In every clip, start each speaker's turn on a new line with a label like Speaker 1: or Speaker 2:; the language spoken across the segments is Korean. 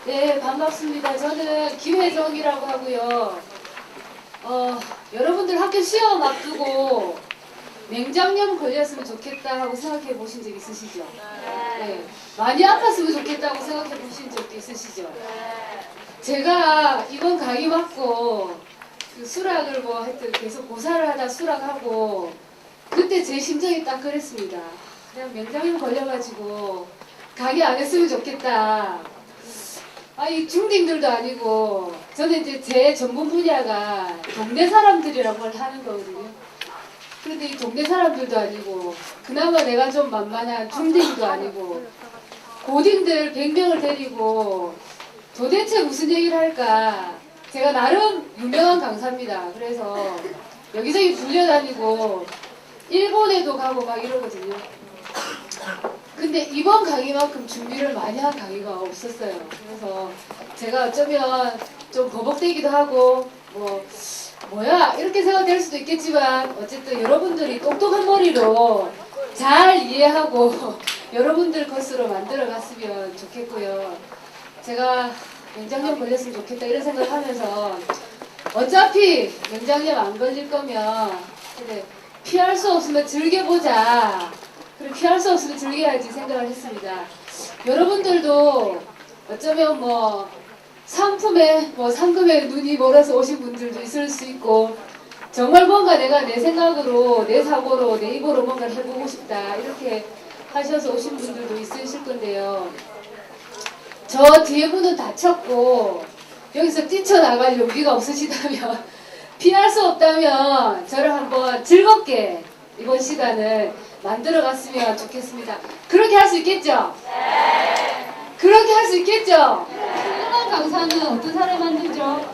Speaker 1: 네, 반갑습니다. 저는 김혜정이라고 하고요. 여러분들 학교 시험 앞두고 맹장염 걸렸으면 좋겠다 하고 생각해 보신 적 있으시죠? 네. 많이 아팠으면 좋겠다고 생각해 보신 적도 있으시죠? 제가 이번 강의 받고 그 수락을 뭐 하여튼 계속 고사를 하다 수락하고 그때 제 심정이 딱 그랬습니다. 그냥 맹장염 걸려가지고 강의 안 했으면 좋겠다. 이 중딩들도 아니고 저는 이제 제 전문 분야가 동네 사람들이라고 하는 거거든요. 그런데 이 동네 사람들도 아니고 그나마 내가 좀 만만한 중딩도 아니고 고딩들 100명을 데리고 도대체 무슨 얘기를 할까. 제가 나름 유명한 강사입니다. 그래서 여기저기 불려다니고 일본에도 가고 막 이러거든요. 근데 이번 강의만큼 준비를 많이 한 강의가 없었어요. 그래서 제가 어쩌면 좀 버벅대기도 하고 뭐야 이렇게 생각될 수도 있겠지만 어쨌든 여러분들이 똑똑한 머리로 잘 이해하고 여러분들 것으로 만들어 갔으면 좋겠고요. 제가 맹장염 걸렸으면 좋겠다 이런 생각을 하면서 어차피 맹장염 안 걸릴 거면 그래 피할 수 없으면 즐겨보자. 그리고 피할 수 없으면 즐겨야지 생각을 했습니다. 여러분들도 어쩌면 상품에 상금에 눈이 멀어서 오신 분들도 있을 수 있고 정말 뭔가 내가 내 생각으로 내 사고로 내 입으로 뭔가를 해보고 싶다 이렇게 하셔서 오신 분들도 있으실 건데요. 저 뒤에 문은 닫혔고 여기서 뛰쳐나갈 용기가 없으시다면 피할 수 없다면 저를 한번 즐겁게 이번 시간을 만들어 갔으면 좋겠습니다. 그렇게 할 수 있겠죠? 네. 그렇게 할 수 있겠죠? 훌륭한 강사는 어떤 사람이 만들죠?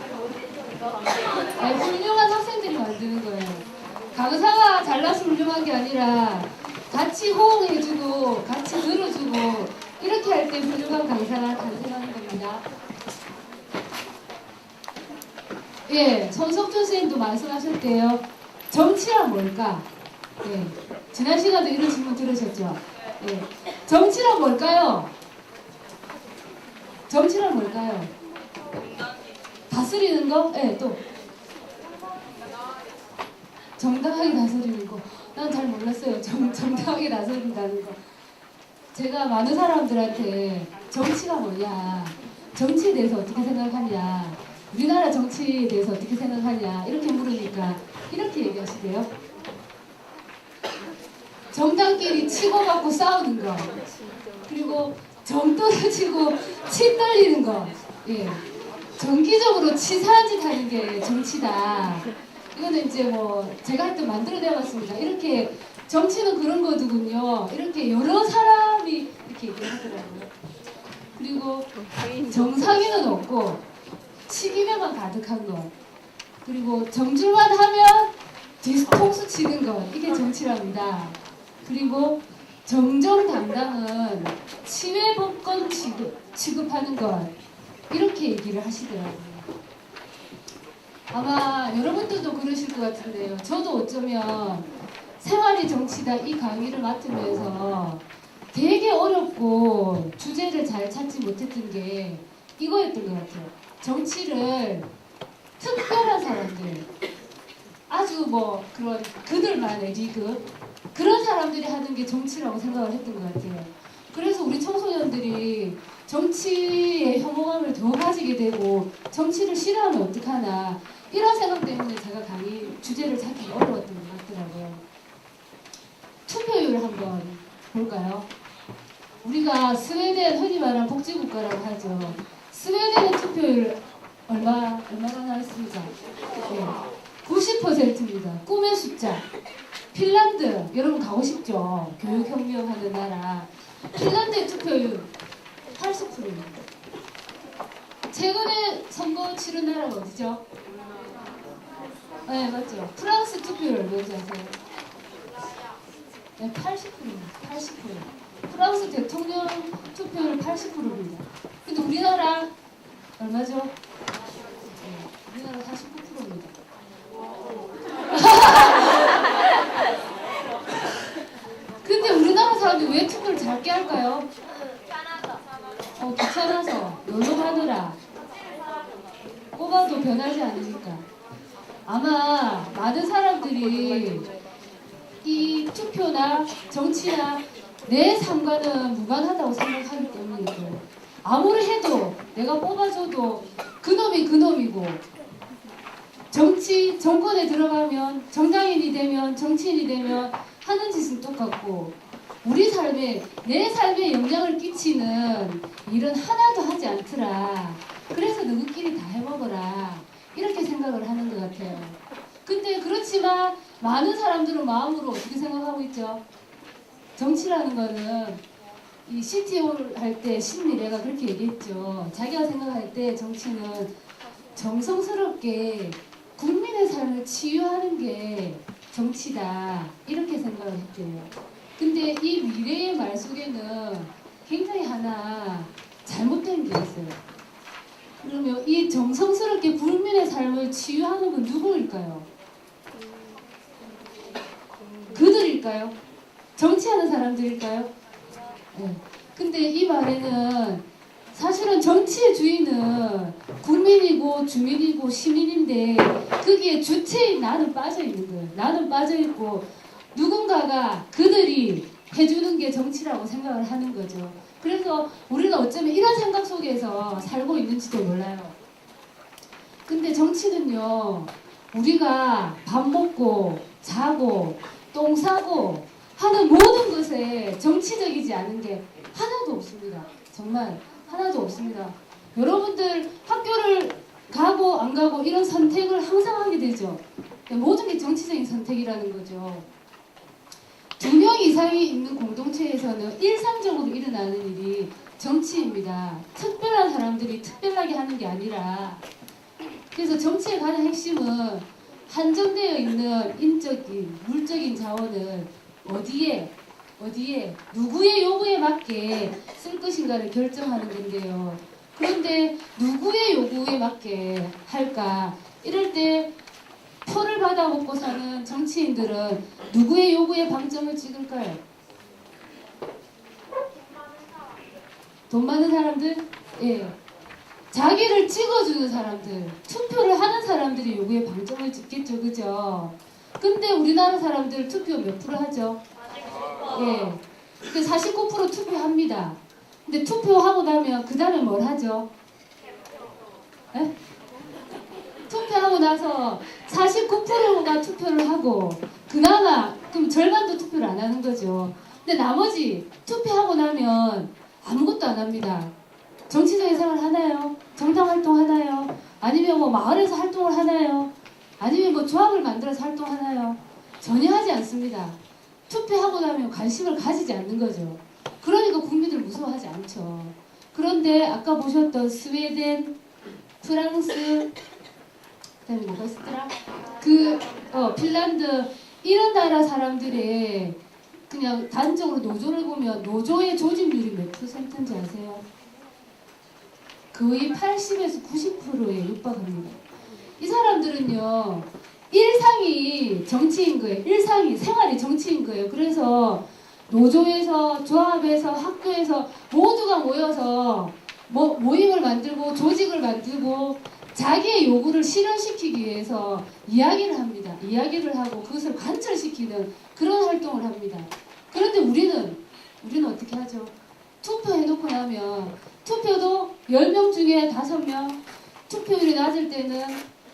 Speaker 1: 네, 훌륭한 학생들이 만드는 거예요. 강사가 잘나서 훌륭한 게 아니라 같이 호응해주고 같이 들어주고 이렇게 할 때 훌륭한 강사가 탄생하는 겁니다. 예, 손석준 선생님도 말씀하셨대요. 정치란 뭘까? 예, 지난 시간도 이런 질문 들으셨죠? 예, 정치란 뭘까요? 정치란 뭘까요? 다스리는 거? 예, 또 정당하게 다스리는 거. 난 잘 몰랐어요. 정당하게 다스린다는 거. 제가 많은 사람들한테 정치가 뭐냐, 정치에 대해서 어떻게 생각하냐, 우리나라 정치에 대해서 어떻게 생각하냐 이렇게 물으니까 이렇게 얘기하시대요. 정당끼리 치고받고 싸우는 거, 그리고 정 떨어지고 치 떨리는 거, 예, 정기적으로 치사한 짓 하는 게 정치다. 이거는 이제 제가 하여튼 만들어내봤습니다. 이렇게 정치는 그런 거더군요. 이렇게 여러 사람이 이렇게 얘기를 하더라고요. 그리고 정상인은 없고 치기면만 가득한 것, 그리고 정줄만 하면 뒤통수 치는 것, 이게 정치랍니다. 그리고 정정당당은 치외법권 취급하는 것, 이렇게 얘기를 하시더라고요. 아마 여러분들도 그러실 것 같은데요. 저도 어쩌면 생활이 정치다 이 강의를 맡으면서 되게 어렵고 주제를 잘 찾지 못했던 게 이거였던 것 같아요. 정치를 특별한 사람들, 아주 그런 그들만의 리그, 그런 사람들이 하는 게 정치라고 생각을 했던 것 같아요. 그래서 우리 청소년들이 정치에 혐오감을 더 가지게 되고 정치를 싫어하면 어떡하나 이런 생각 때문에 제가 강의 주제를 찾기 어려웠던 것 같더라고요. 투표율 한번 볼까요? 우리가 스웨덴, 흔히 말하는 복지국가라고 하죠. 스웨덴의 투표율 얼마나 나왔습니까? 네, 90%입니다. 꿈의 숫자. 핀란드, 여러분 가고 싶죠? 교육혁명하는 나라. 핀란드의 투표율 80%입니다. 최근에 선거 치른 나라가 어디죠? 네, 맞죠. 프랑스 투표율 뭔지 아세요? 네, 80%입니다. 80%. 프랑스 대통령 투표율 80%입니다. 근데 우리나라 얼마죠? 네, 우리나라 49%입니다. 근데 우리나라 사람들이 왜 투표를 작게 할까요? 귀찮아서. 귀찮아서. 놀러 가는 변하더라. 뽑아도 변하지 않으니까. 아마 많은 사람들이 이 투표나 정치나 내 삶과는 무관하다고 생각하기 때문이고, 아무리 해도 내가 뽑아줘도 그놈이 그놈이고, 정권에 들어가면 정당인이 되면 정치인이 되면 하는 짓은 똑같고, 우리 삶에 내 삶에 영향을 끼치는 일은 하나도 하지 않더라. 그래서 너희끼리 다 해먹어라. 이렇게 생각을 하는 것 같아요. 근데 그렇지만 많은 사람들은 마음으로 어떻게 생각하고 있죠? 정치라는 거는 이 CTO 할 때 심리 내가 그렇게 얘기했죠. 자기가 생각할 때 정치는 정성스럽게 국민의 삶을 치유하는 게 정치다. 이렇게 생각을 했대요. 근데 이 미래의 말 속에는 굉장히 하나 잘못된 게 있어요. 그러면 이 정성스럽게 국민의 삶을 치유하는 건 누구일까요? 그들일까요? 정치하는 사람들일까요? 네. 근데 이 말에는 사실은 정치의 주인은 국민이고 주민이고 시민인데 거기에 주체인 나는 빠져 있는 거예요. 나는 빠져 있고 누군가가 그들이 해주는 게 정치라고 생각을 하는 거죠. 그래서 우리는 어쩌면 이런 생각 속에서 살고 있는지도 몰라요. 근데 정치는요, 우리가 밥 먹고 자고 똥 싸고 하는 모든 것에 정치적이지 않은 게 하나도 없습니다. 정말 하나도 없습니다. 여러분들 학교를 가고 안 가고 이런 선택을 항상 하게 되죠. 모든 게 정치적인 선택이라는 거죠. 2명 이상이 있는 공동체에서는 일상적으로 일어나는 일이 정치입니다. 특별한 사람들이 특별하게 하는 게 아니라, 그래서 정치의 가장 핵심은 한정되어 있는 인적인, 물적인 자원을 어디에 누구의 요구에 맞게 쓸 것인가를 결정하는 건데요. 그런데 누구의 요구에 맞게 할까? 이럴 때 표를 받아먹고 사는 정치인들은 누구의 요구에 방점을 찍을까요? 돈 많은 사람들? 예. 자기를 찍어주는 사람들, 투표를 하는 사람들이 요구에 방점을 찍겠죠, 그죠? 근데 우리나라 사람들 투표 몇 프로 하죠? 예. 49% 투표합니다. 근데 투표하고 나면 그 다음에 뭘 하죠? 예? 투표하고 나서 49%가 투표를 하고 그나마 그럼 절반도 투표를 안 하는 거죠. 근데 나머지 투표하고 나면 아무것도 안 합니다. 정치적인 생활 하나요? 정당 활동 하나요? 아니면 뭐 마을에서 활동을 하나요? 아니면 뭐 조합을 만들어서 활동하나요? 전혀 하지 않습니다. 투표하고 나면 관심을 가지지 않는 거죠. 그러니까 국민들 무서워하지 않죠. 그런데 아까 보셨던 스웨덴, 프랑스, 그다음에 뭐가 있었더라? 핀란드 이런 나라 사람들의 그냥 단적으로 노조를 보면 노조의 조직률이 몇 %인지 아세요? 거의 80에서 90%에 육박합니다. 이 사람들은요, 일상이 정치인 거예요. 일상이, 생활이 정치인 거예요. 그래서 노조에서, 조합에서, 학교에서 모두가 모여서 모임을 만들고 조직을 만들고 자기의 요구를 실현시키기 위해서 이야기를 합니다. 이야기를 하고 그것을 관철시키는 그런 활동을 합니다. 그런데 우리는 어떻게 하죠? 투표해놓고 나면 투표도 10명 중에 5명, 투표율이 낮을 때는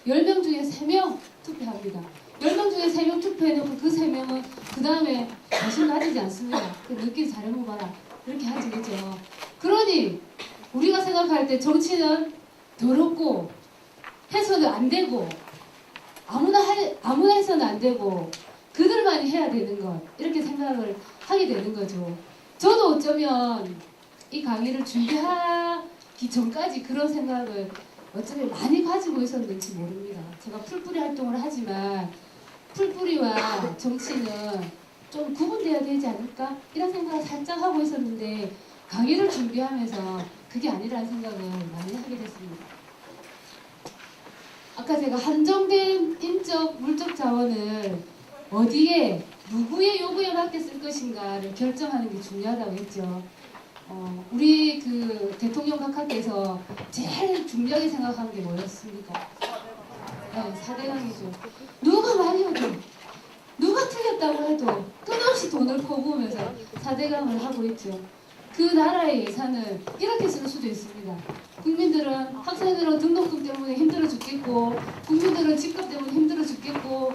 Speaker 1: 10명 중에 3명 투표합니다. 10명 중에 3명 투표해놓고 그 3명은 그 다음에 관심 가지지 않습니다. 너끼리 잘해먹어라. 이렇게 하지, 그죠? 그러니 우리가 생각할 때 정치는 더럽고 해서는 안 되고 아무나 해서는 안 되고 그들만이 해야 되는 것, 이렇게 생각을 하게 되는 거죠. 저도 어쩌면 이 강의를 준비하기 전까지 그런 생각을 어쩌면 많이 가지고 있었는지 모릅니다. 제가 풀뿌리 활동을 하지만 풀뿌리와 정치는 좀 구분돼야 되지 않을까? 이런 생각을 살짝 하고 있었는데 강의를 준비하면서 그게 아니라는 생각을 많이 하게 됐습니다. 아까 제가 한정된 인적, 물적 자원을 어디에, 누구의 요구에 맞게 쓸 것인가를 결정하는 게 중요하다고 했죠. 우리 그 대통령 각하께서 제일 중요하게 생각하는 게 뭐였습니까? 네, 4대강이죠. 누가 말이어도 누가 틀렸다고 해도 끊임없이 돈을 퍼부으면서 4대강을 하고 있죠. 그 나라의 예산을 이렇게 쓸 수도 있습니다. 국민들은, 학생들은 등록금 때문에 힘들어 죽겠고, 국민들은 집값 때문에 힘들어 죽겠고,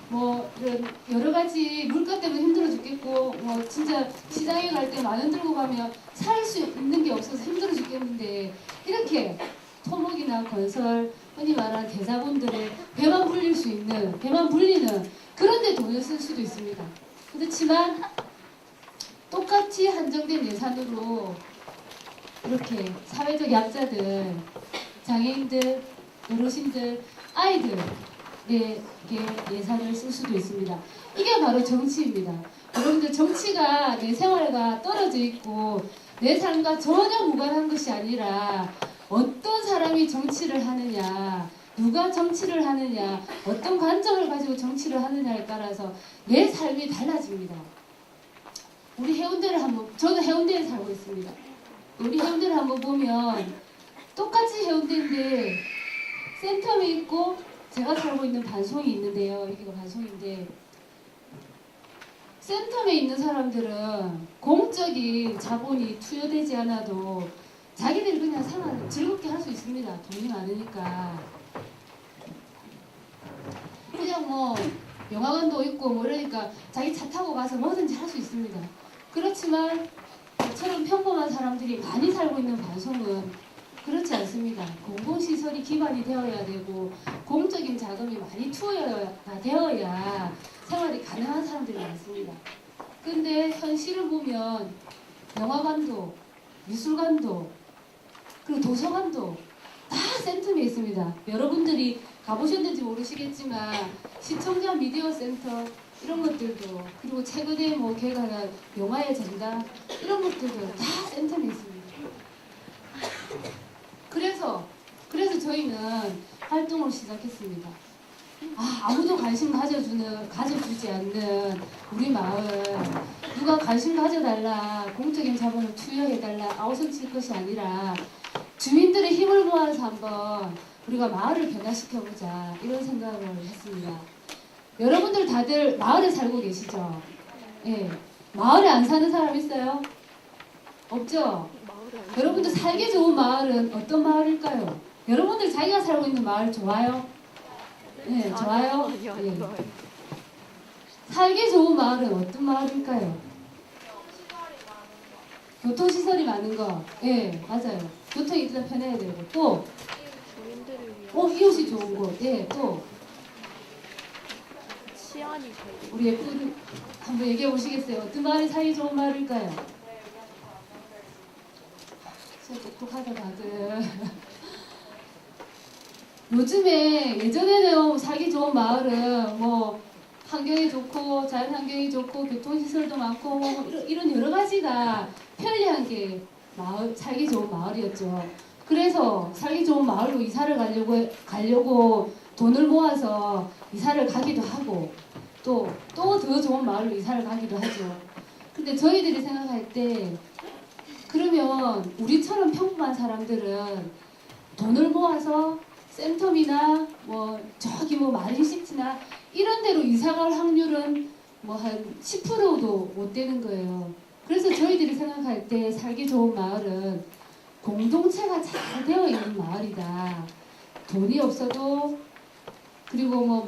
Speaker 1: 뭐 이런 여러 가지 물가 때문에 힘들어 죽겠고, 뭐 진짜 시장에 갈 때 10,000원 들고 가면 살 수 있는 게 없어서 힘들어 죽겠는데, 이렇게 토목이나 건설, 흔히 말하는 대자본들의 배만 불릴 수 있는, 배만 불리는 그런 데 돈을 쓸 수도 있습니다. 그렇지만 똑같이 한정된 예산으로 이렇게 사회적 약자들, 장애인들, 어르신들, 아이들에게 예산을 쓸 수도 있습니다. 이게 바로 정치입니다. 여러분들, 정치가 내 생활과 떨어져 있고 내 삶과 전혀 무관한 것이 아니라 어떤 사람이 정치를 하느냐, 누가 정치를 하느냐, 어떤 관점을 가지고 정치를 하느냐에 따라서 내 삶이 달라집니다. 우리 해운대를 한번, 저는 해운대에 살고 있습니다. 우리 해운대를 한번 보면 똑같이 해운대인데 센텀이 있고 제가 살고 있는 반송이 있는데요. 여기가 반송인데, 센텀에 있는 사람들은 공적인 자본이 투여되지 않아도 자기들이 그냥 생활을 즐겁게 할 수 있습니다. 돈이 많으니까. 그냥 뭐 영화관도 있고 뭐 이러니까 자기 차 타고 가서 뭐든지 할 수 있습니다. 그렇지만 저처럼 평범한 사람들이 많이 살고 있는 반송은 그렇지 않습니다. 공공시설이 기반이 되어야 되고 공적인 자금이 많이 투여가 되어야 생활이 가능한 사람들이 많습니다. 근데 현실을 보면 영화관도, 미술관도, 그리고 도서관도 다 센텀에 있습니다. 여러분들이 가보셨는지 모르시겠지만 시청자 미디어 센터 이런 것들도, 그리고 최근에 뭐 개관한 영화의 전당 이런 것들도 다 센텀에 있습니다. 그래서 저희는 활동을 시작했습니다. 아무도 관심 가져주지 않는 우리 마을, 누가 관심 가져달라, 공적인 자본을 투여해달라, 아우성칠 것이 아니라 주민들의 힘을 모아서 한번 우리가 마을을 변화시켜보자, 이런 생각을 했습니다. 여러분들 다들 마을에 살고 계시죠? 예. 마을에 안 사는 사람 있어요? 없죠? 여러분들 살기 좋은 마을은 어떤 마을일까요? 여러분들 자기가 살고 있는 마을 좋아요? 네, 좋아요? 네. 살기 좋은 마을은 어떤 마을일까요? 교통시설이 많은 거. 예, 맞아요. 교통이 일단 편해야 되고, 또 이웃이 좋은 곳. 예, 또
Speaker 2: 치안이 잘
Speaker 1: 우리 예쁜 한번 얘기해 보시겠어요? 어떤 마을이 살기 좋은 마을일까요? 진짜 똑똑하다 다들. 요즘에, 예전에는 살기 좋은 마을은 뭐 환경이 좋고 자연 환경이 좋고 교통시설도 많고 뭐 이런 여러 가지가 편리한 게 살기 좋은 마을이었죠. 그래서 살기 좋은 마을로 이사를 가려고 돈을 모아서 이사를 가기도 하고, 또 더 좋은 마을로 이사를 가기도 하죠. 근데 저희들이 생각할 때, 그러면 우리처럼 평범한 사람들은 돈을 모아서 센텀이나 뭐 저기 뭐 마린시티나 이런 데로 이사갈 확률은 뭐 한 10%도 못 되는 거예요. 그래서 저희들이 생각할 때 살기 좋은 마을은 공동체가 잘 되어 있는 마을이다. 돈이 없어도, 그리고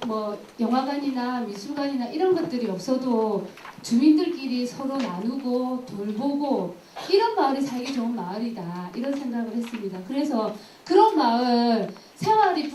Speaker 1: 뭐 영화관이나 미술관이나 이런 것들이 없어도 주민들끼리 서로 나누고 돌보고 이런 마을이 살기 좋은 마을이다, 이런 생각을 했습니다. 그래서 그런 마을, 생활에서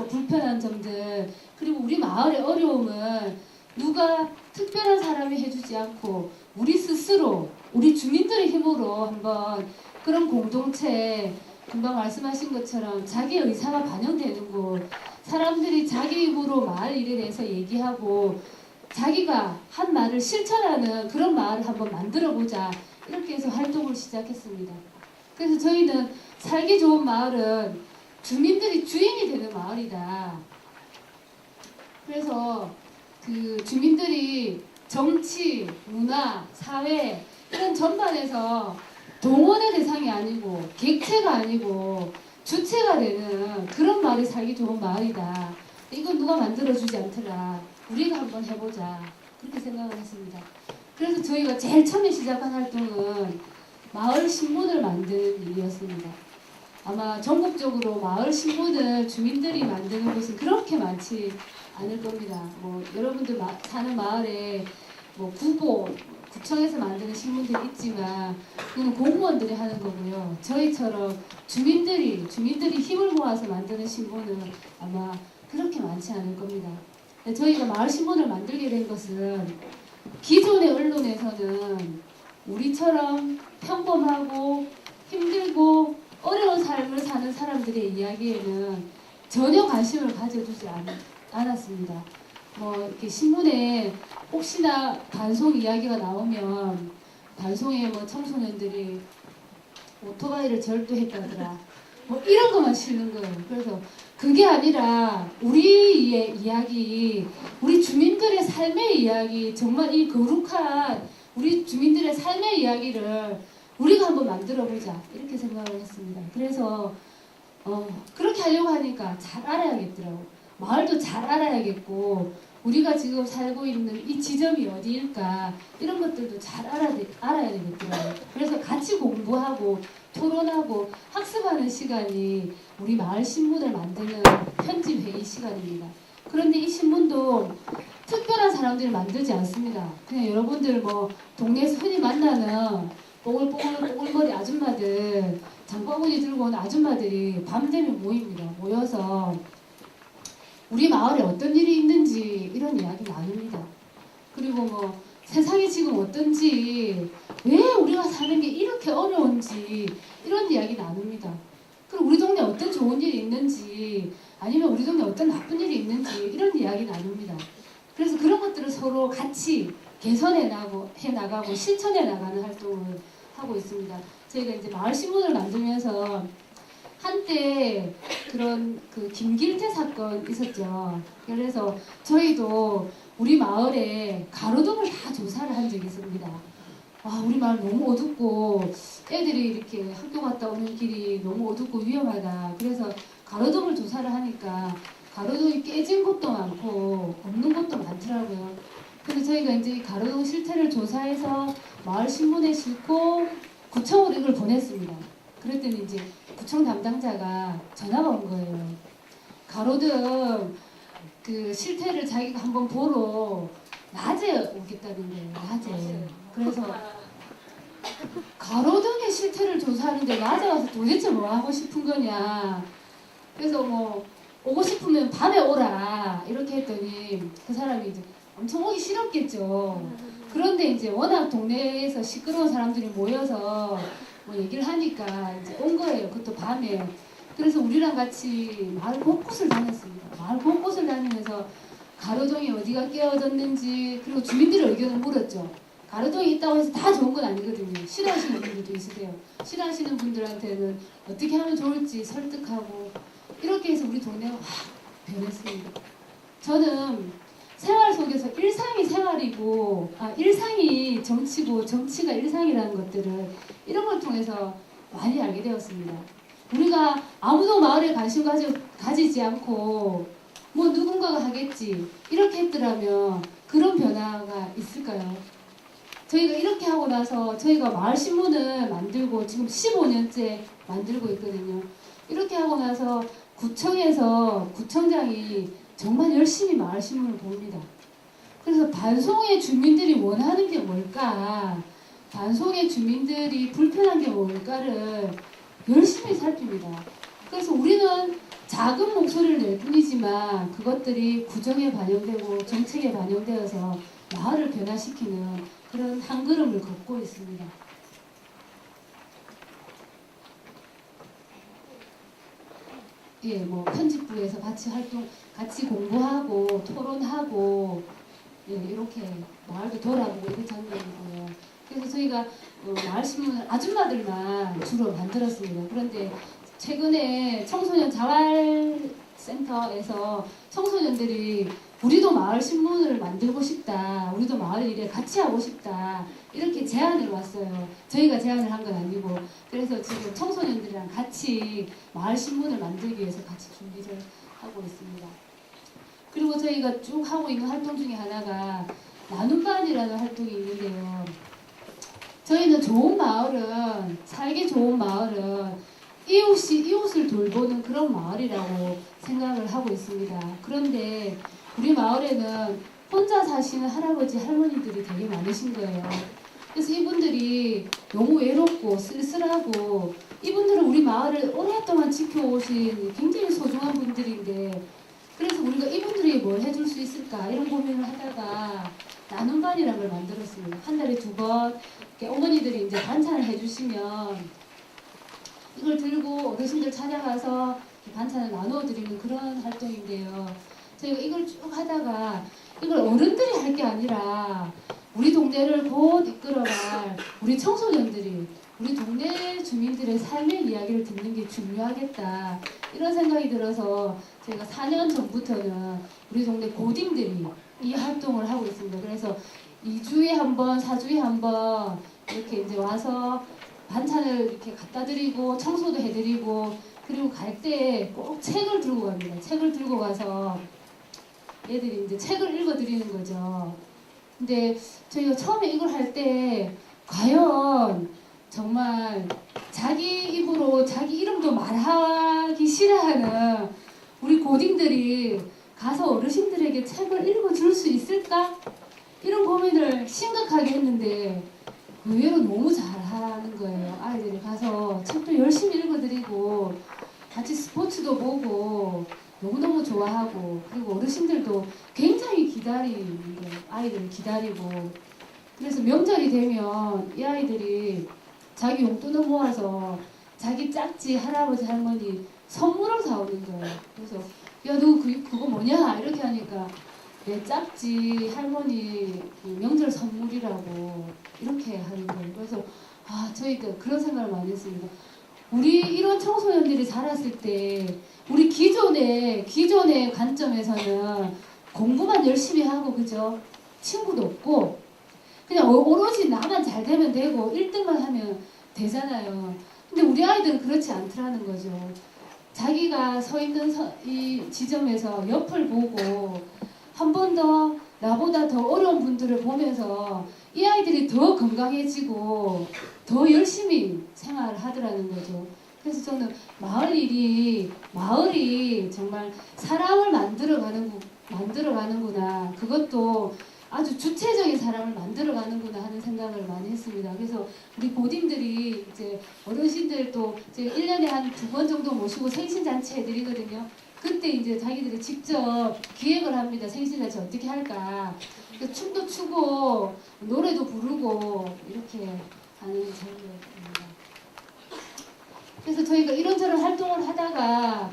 Speaker 1: 불편한 점들, 그리고 우리 마을의 어려움을 누가 특별한 사람이 해주지 않고 우리 스스로, 우리 주민들의 힘으로 한번 그런 공동체, 금방 말씀하신 것처럼 자기의 의사가 반영되는 곳, 사람들이 자기 입으로 마을 일에 대해서 얘기하고 자기가 한 말을 실천하는 그런 마을을 한번 만들어보자, 이렇게 해서 활동을 시작했습니다. 그래서 저희는 살기 좋은 마을은 주민들이 주인이 되는 마을이다. 그래서 그 주민들이 정치, 문화, 사회 이런 전반에서 동원의 대상이 아니고 객체가 아니고 주체가 되는 그런 마을이 살기 좋은 마을이다. 이건 누가 만들어주지 않더라. 우리가 한번 해보자. 그렇게 생각을 했습니다. 그래서 저희가 제일 처음에 시작한 활동은 마을 신문을 만드는 일이었습니다. 아마 전국적으로 마을 신문을 주민들이 만드는 곳은 그렇게 많지 않을 겁니다. 뭐 여러분들 사는 마을에 뭐 구청에서 만드는 신문들이 있지만 그건 공무원들이 하는 거고요. 저희처럼 주민들이 힘을 모아서 만드는 신문은 아마 그렇게 많지 않을 겁니다. 저희가 마을 신문을 만들게 된 것은 기존의 언론에서는 우리처럼 평범하고 힘들고 어려운 삶을 사는 사람들의 이야기에는 전혀 관심을 가져주지 않았습니다. 뭐 이렇게 신문에 혹시나 반송 이야기가 나오면 반송에 뭐 청소년들이 오토바이를 절도했다더라 뭐 이런 것만 실는 거예요. 그래서 그게 아니라 우리의 이야기, 우리 주민들의 삶의 이야기, 정말 이 거룩한 우리 주민들의 삶의 이야기를 우리가 한번 만들어보자 이렇게 생각을 했습니다. 그래서 그렇게 하려고 하니까 잘 알아야겠더라고요. 마을도 잘 알아야겠고 우리가 지금 살고 있는 이 지점이 어디일까 이런 것들도 잘 알아야 되겠더라고요. 그래서 같이 공부하고 토론하고 학습하는 시간이 우리 마을 신문을 만드는 편집 회의 시간입니다. 그런데 이 신문도 특별한 사람들이 만들지 않습니다. 그냥 여러분들 뭐 동네에서 흔히 만나는 뽀글뽀글머리 아줌마들, 장바구니 들고 온 아줌마들이 밤 되면 모입니다. 모여서 우리 마을에 어떤 일이 있는지 이런 이야기 나눕니다. 그리고 뭐 세상이 지금 어떤지, 왜 우리가 사는 게 이렇게 어려운지 이런 이야기 나눕니다. 그리고 우리 동네 어떤 좋은 일이 있는지 아니면 우리 동네 어떤 나쁜 일이 있는지 이런 이야기 나눕니다. 그래서 그런 것들을 서로 같이 개선해 나가고 실천해 나가는 활동을 하고 있습니다. 저희가 이제 마을 신문을 만들면서 한때 그런 그 김길태 사건 있었죠. 그래서 저희도 우리 마을에 가로등을 다 조사를 한 적이 있습니다. 아, 우리 마을 너무 어둡고 애들이 이렇게 학교 갔다 오는 길이 너무 어둡고 위험하다. 그래서 가로등을 조사를 하니까 가로등이 깨진 곳도 많고 없는 곳도 많더라고요. 그래서 저희가 이제 가로등 실태를 조사해서 마을 신문에 싣고 구청으로 이걸 보냈습니다. 그랬더니 이제 구청 담당자가 전화가 온 거예요. 가로등 그 실태를 자기가 한번 보러 낮에 오겠다는 거예요. 낮에. 그래서 가로등의 실태를 조사하는데 낮에 와서 도대체 뭐 하고 싶은 거냐. 그래서 뭐 오고 싶으면 밤에 오라 이렇게 했더니 그 사람이 이제 엄청 오기 싫었겠죠. 그런데 이제 워낙 동네에서 시끄러운 사람들이 모여서 뭐 얘기를 하니까 이제 온 거예요. 그것도 밤에. 그래서 우리랑 같이 마을 곳곳을 다녔습니다. 마을 곳곳을 다니면서 가로등이 어디가 깨어졌는지 그리고 주민들의 의견을 물었죠. 가로등이 있다고 해서 다 좋은 건 아니거든요. 싫어하시는 분들도 있으세요. 싫어하시는 분들한테는 어떻게 하면 좋을지 설득하고 이렇게 해서 우리 동네가 확 변했습니다. 저는 생활 속에서 일상이 생활이고 일상이 정치고 정치가 일상이라는 것들을 이런 걸 통해서 많이 알게 되었습니다. 우리가 아무도 마을에 관심 가지지 않고 뭐 누군가가 하겠지 이렇게 했더라면 그런 변화가 있을까요? 저희가 이렇게 하고 나서 저희가 마을 신문을 만들고 지금 15년째 만들고 있거든요. 이렇게 하고 나서 구청에서 구청장이 정말 열심히 마을 신문을 봅니다. 그래서 반송의 주민들이 원하는 게 뭘까? 반송의 주민들이 불편한 게 뭘까를 열심히 살핍니다. 그래서 우리는 작은 목소리를 낼 뿐이지만 그것들이 구정에 반영되고 정책에 반영되어서 마을을 변화시키는 그런 한 걸음을 걷고 있습니다. 예, 뭐 편집부에서 같이 공부하고 토론하고 예, 이렇게 마을도 돌아보고 이런 장면이고요. 그래서 저희가 마을 신문을 아줌마들만 주로 만들었습니다. 그런데 최근에 청소년 자활센터에서 청소년들이 우리도 마을 신문을 만들고 싶다. 우리도 마을 일에 같이 하고 싶다. 이렇게 제안을 왔어요. 저희가 제안을 한 건 아니고. 그래서 지금 청소년들이랑 같이 마을 신문을 만들기 위해서 같이 준비를 하고 있습니다. 그리고 저희가 쭉 하고 있는 활동 중에 하나가 나눔반이라는 활동이 있는데요. 저희는 좋은 마을은, 살기 좋은 마을은 이웃이 이웃을 돌보는 그런 마을이라고 생각을 하고 있습니다. 그런데 우리 마을에는 혼자 사시는 할아버지, 할머니들이 되게 많으신 거예요. 그래서 이분들이 너무 외롭고 쓸쓸하고, 이분들은 우리 마을을 오랫동안 지켜오신 굉장히 소중한 분들인데, 그래서 우리가 이분들이 뭘 해줄 수 있을까 이런 고민을 하다가 나눔반이라는 걸 만들었습니다. 한 달에 2번 어머니들이 이제 반찬을 해주시면 이걸 들고 어르신들 찾아가서 반찬을 나누어 드리는 그런 활동인데요. 저희가 이걸 쭉 하다가 이걸 어른들이 할 게 아니라 우리 동네를 곧 이끌어갈 우리 청소년들이, 우리 동네 주민들의 삶의 이야기를 듣는 게 중요하겠다 이런 생각이 들어서 저희가 4년 전부터는 우리 동네 고딩들이 이 활동을 하고 있습니다. 그래서 2주에 한 번, 4주에 한 번 이렇게 이제 와서 반찬을 이렇게 갖다 드리고 청소도 해드리고, 그리고 갈 때 꼭 책을 들고 갑니다. 책을 들고 가서 애들이 이제 책을 읽어 드리는 거죠. 근데 저희가 처음에 이걸 할 때 과연 정말 자기 입으로 자기 이름도 말하기 싫어하는 우리 고딩들이 가서 어르신들에게 책을 읽어줄 수 있을까? 이런 고민을 심각하게 했는데 의외로 너무 잘하는 거예요. 아이들이 가서 책도 열심히 읽어드리고 같이 스포츠도 보고 너무너무 좋아하고, 그리고 어르신들도 굉장히 기다리는 거예요. 아이들을 기다리고. 그래서 명절이 되면 이 아이들이 자기 용돈을 모아서 자기 짝지 할아버지 할머니 선물을 사오는 거예요. 그래서 야 너 그거 뭐냐 이렇게 하니까 내 짝지 할머니 명절 선물이라고 이렇게 하는 거예요. 그래서 저희도 그런 생각을 많이 했습니다. 우리 이런 청소년들이 자랐을 때 우리 기존의 관점에서는 공부만 열심히 하고, 그죠? 친구도 없고 그냥 오로지 나만 잘 되면 되고 1등만 하면 되잖아요. 근데 우리 아이들은 그렇지 않더라는 거죠. 자기가 서 있는 이 지점에서 옆을 보고 한 번 더 나보다 더 어려운 분들을 보면서 이 아이들이 더 건강해지고 더 열심히 생활을 하더라는 거죠. 그래서 저는 마을이 정말 사람을 만들어가는구나. 그것도 아주 주체적인 사람을 만들어가는구나 하는 생각을 많이 했습니다. 그래서 우리 고딩들이 이제 어르신들도 이제 1년에 한 2번 정도 모시고 생신잔치 해드리거든요. 그때 이제 자기들이 직접 기획을 합니다. 생신잔치 어떻게 할까. 춤도 추고 노래도 부르고 이렇게 하는 장면입니다. 그래서 저희가 이런저런 활동을 하다가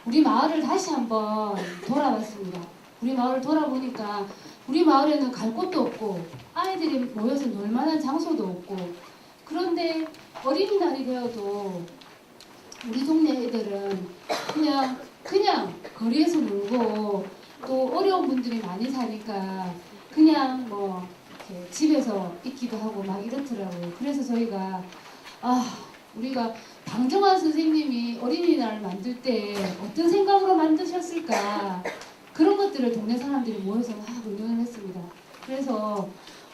Speaker 1: 우리 마을을 다시 한번 돌아봤습니다. 우리 마을을 돌아보니까 우리 마을에는 갈 곳도 없고 아이들이 모여서 놀 만한 장소도 없고, 그런데 어린이날이 되어도 우리 동네 애들은 그냥 거리에서 놀고, 또 어려운 분들이 많이 사니까 그냥 뭐 이렇게 집에서 있기도 하고 막 이렇더라고요. 그래서 저희가 우리가 방정환 선생님이 어린이날 만들 때 어떤 생각으로 만드셨을까, 그런 것들을 동네 사람들이 모여서 막 의논을 했습니다. 그래서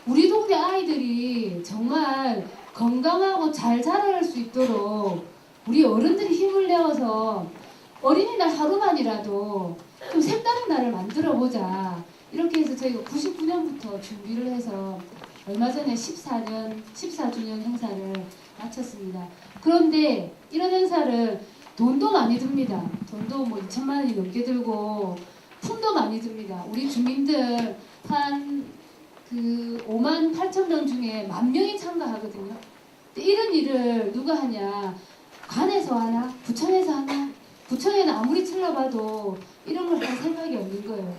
Speaker 1: 우리 동네 아이들이 정말 건강하고 잘 자랄 수 있도록 우리 어른들이 힘을 내어서 어린이날 하루만이라도 좀 색다른 날을 만들어 보자. 이렇게 해서 저희가 99년부터 준비를 해서 얼마 전에 14주년 행사를 마쳤습니다. 그런데 이런 행사를 돈도 많이 듭니다. 돈도 뭐 2천만 원이 넘게 들고 품도 많이 듭니다. 우리 주민들 한 5만 8천 명 중에 10,000명이 참가하거든요. 근데 이런 일을 누가 하냐? 관에서 하나? 구청에서 하나? 구청에는 아무리 찔러봐도 이런 걸 할 생각이 없는 거예요.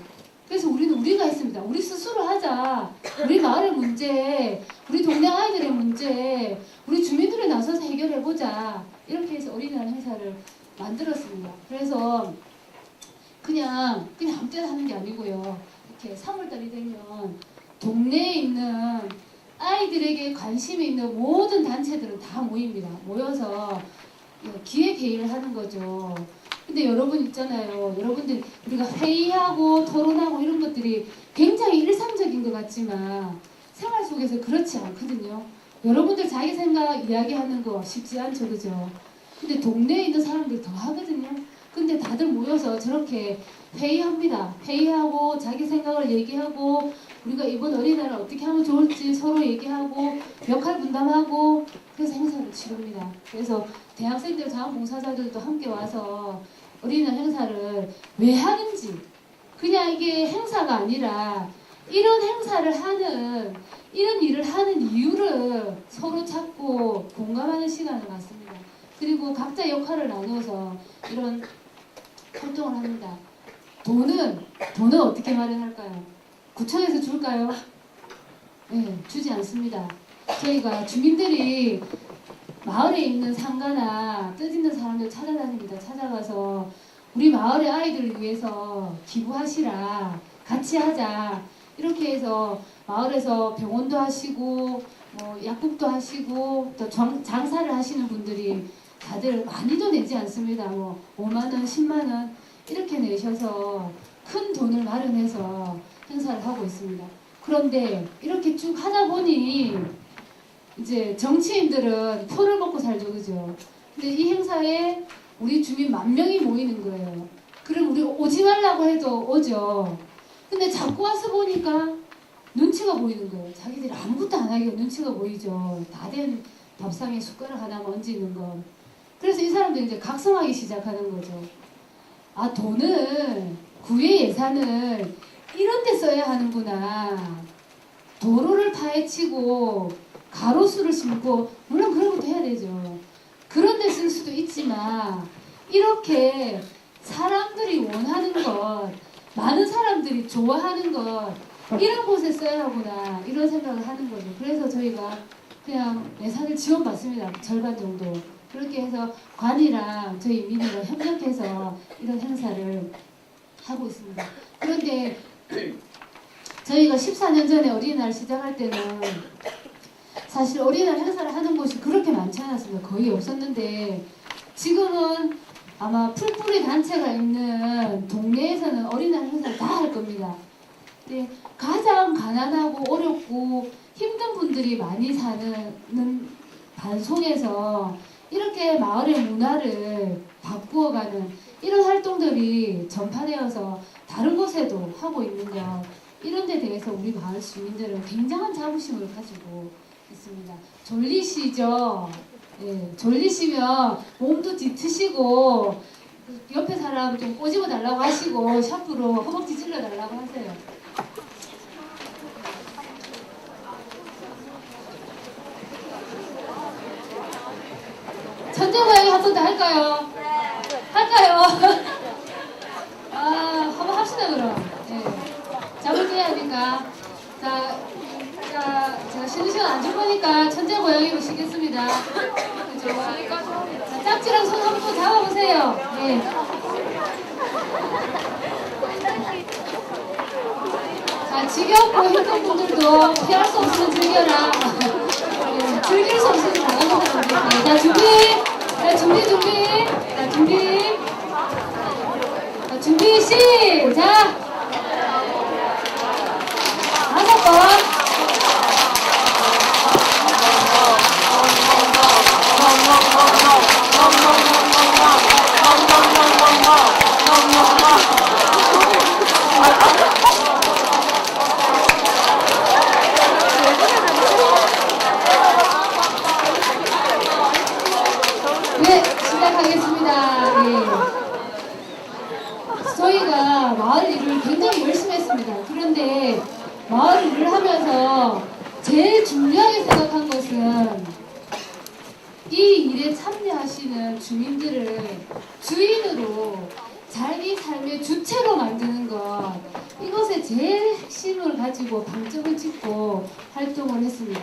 Speaker 1: 그래서 우리는 우리가 했습니다. 우리 스스로 하자. 우리 마을의 문제, 우리 동네 아이들의 문제, 우리 주민들이 나서서 해결해보자. 이렇게 해서 어린이날 행사를 만들었습니다. 그래서 그냥 아무 때나 하는 게 아니고요. 이렇게 3월달이 되면 동네에 있는 아이들에게 관심이 있는 모든 단체들은 다 모입니다. 모여서 기획회의를 하는 거죠. 근데 여러분 있잖아요. 여러분들 우리가 회의하고 토론하고 이런 것들이 굉장히 일상적인 것 같지만 생활 속에서 그렇지 않거든요. 여러분들 자기 생각 이야기하는 거 쉽지 않죠, 그죠? 근데 동네에 있는 사람들 더 하거든요. 근데 다들 모여서 저렇게 회의합니다. 회의하고 자기 생각을 얘기하고 우리가 이번 어린이날을 어떻게 하면 좋을지 서로 얘기하고 역할 분담하고 그래서 행사를 치릅니다. 그래서 대학생들, 자원봉사자들도 함께 와서 어린이날 행사를 왜 하는지, 그냥 이게 행사가 아니라 이런 행사를 하는, 이런 일을 하는 이유를 서로 찾고 공감하는 시간을 갖습니다. 그리고 각자 역할을 나누어서 이런 활동을 합니다. 돈은 어떻게 마련할까요? 구청에서 줄까요? 네, 주지 않습니다. 저희가 주민들이 마을에 있는 상가나 뜻있는 사람들 찾아다닙니다. 찾아가서 우리 마을의 아이들을 위해서 기부하시라, 같이 하자, 이렇게 해서 마을에서 병원도 하시고 약국도 하시고 또 장사를 하시는 분들이 다들 많이도 내지 않습니다. 5만원, 10만원 이렇게 내셔서 큰 돈을 마련해서 행사를 하고 있습니다. 그런데 이렇게 쭉 하다 보니 이제 정치인들은 표를 먹고 살죠, 그죠? 근데 이 행사에 우리 주민 10,000명이 모이는 거예요. 그럼 우리 오지 말라고 해도 오죠. 근데 자꾸 와서 보니까 눈치가 보이는 거예요. 자기들이 아무것도 안 하기가 눈치가 보이죠. 다 된 밥상에 숟가락 하나 얹는 거. 그래서 이 사람들이 이제 각성하기 시작하는 거죠. 아, 돈을, 구의 예산을 이런 데 써야 하는구나. 도로를 파헤치고 가로수를 심고, 물론 그런 것도 해야 되죠. 그런 데 쓸 수도 있지만 이렇게 사람들이 원하는 것, 많은 사람들이 좋아하는 것, 이런 곳에 써야 하구나, 이런 생각을 하는 거죠. 그래서 저희가 그냥 예산을 지원받습니다. 절반 정도. 그렇게 해서 관이랑 저희 민이랑 협력해서 이런 행사를 하고 있습니다. 그런데 저희가 14년 전에 어린이날 시작할 때는 사실 어린이날 행사를 하는 곳이 그렇게 많지 않았습니다. 거의 없었는데 지금은 아마 풀뿌리 단체가 있는 동네에서는 어린이날 행사를 다 할 겁니다. 근데 가장 가난하고 어렵고 힘든 분들이 많이 사는 반송에서 이렇게 마을의 문화를 바꾸어가는 이런 활동들이 전파되어서 다른 곳에도 하고 있는 것, 이런 데 대해서 우리 마을 주민들은 굉장한 자부심을 가지고 있습니다. 졸리시죠? 네, 졸리시면 몸도 뒤트시고 옆에 사람 좀 꼬집어 달라고 하시고 샤프로 허벅지 찔러 달라고 하세요. 천재 고양이 한 번 더 할까요? 할까요? 아, 한번 합시다 그럼. 네. 잠을 깨야 하니까. 자, 제가 쉬는 시간 안 줄 거니까 천재 고양이로 쉬겠습니다. 그죠? 자, 짝지랑 손 한번 잡아보세요. 네. 자, 지겹고 힘든 분들도 피할 수 없으면 즐겨라. 네, 즐길 수 없으면 나가는 사람들. 네, 자, 준비. 자, 준비. 자, 준비, 시작! 5번. 네, 시작하겠습니다. 네. 저희가 마을 일을 굉장히 열심히 했습니다. 그런데 마을 일을 하면서 제일 중요하게 생각한 것은 이 일에 참여하시는 주민들을 주인으로 자기 삶의 주체로 만드는 것, 이것에 제일 핵심을 가지고 방점을 찍고 활동을 했습니다.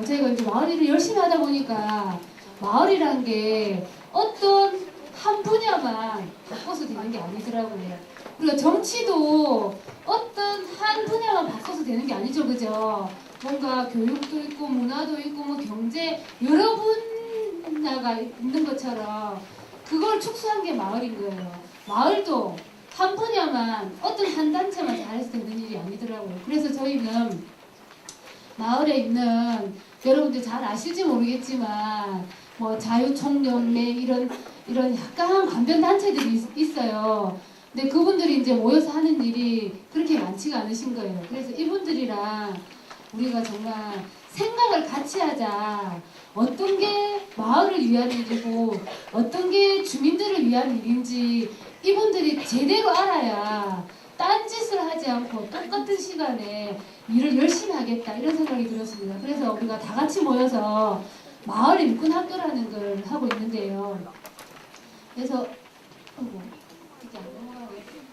Speaker 1: 저희가 이제 마을 일을 열심히 하다 보니까 마을이란 게 어떤 한 분야만 바꿔서 되는 게 아니더라고요. 그리고 정치도 어떤 한 분야만 바꿔서 되는 게 아니죠, 그죠? 뭔가 교육도 있고 문화도 있고 뭐 경제 여러 분야가 있는 것처럼 그걸 축소한 게 마을인 거예요. 마을도 한 분야만 어떤 한 단체만 잘해서 되는 일이 아니더라고요. 그래서 저희는 마을에 있는 여러분들 잘 아실지 모르겠지만 뭐 자유총연맹 이런 약간 관변 단체들이 있어요. 근데 그분들이 이제 모여서 하는 일이 그렇게 많지가 않으신 거예요. 그래서 이분들이랑 우리가 정말 생각을 같이 하자. 어떤 게 마을을 위한 일이고 어떤 게 주민들을 위한 일인지 이분들이 제대로 알아야 딴짓을 하지 않고 똑같은 시간에 일을 열심히 하겠다 이런 생각이 들었습니다. 그래서 우리가 다 같이 모여서 마을 일꾼 학교라는 걸 하고 있는데요. 그래서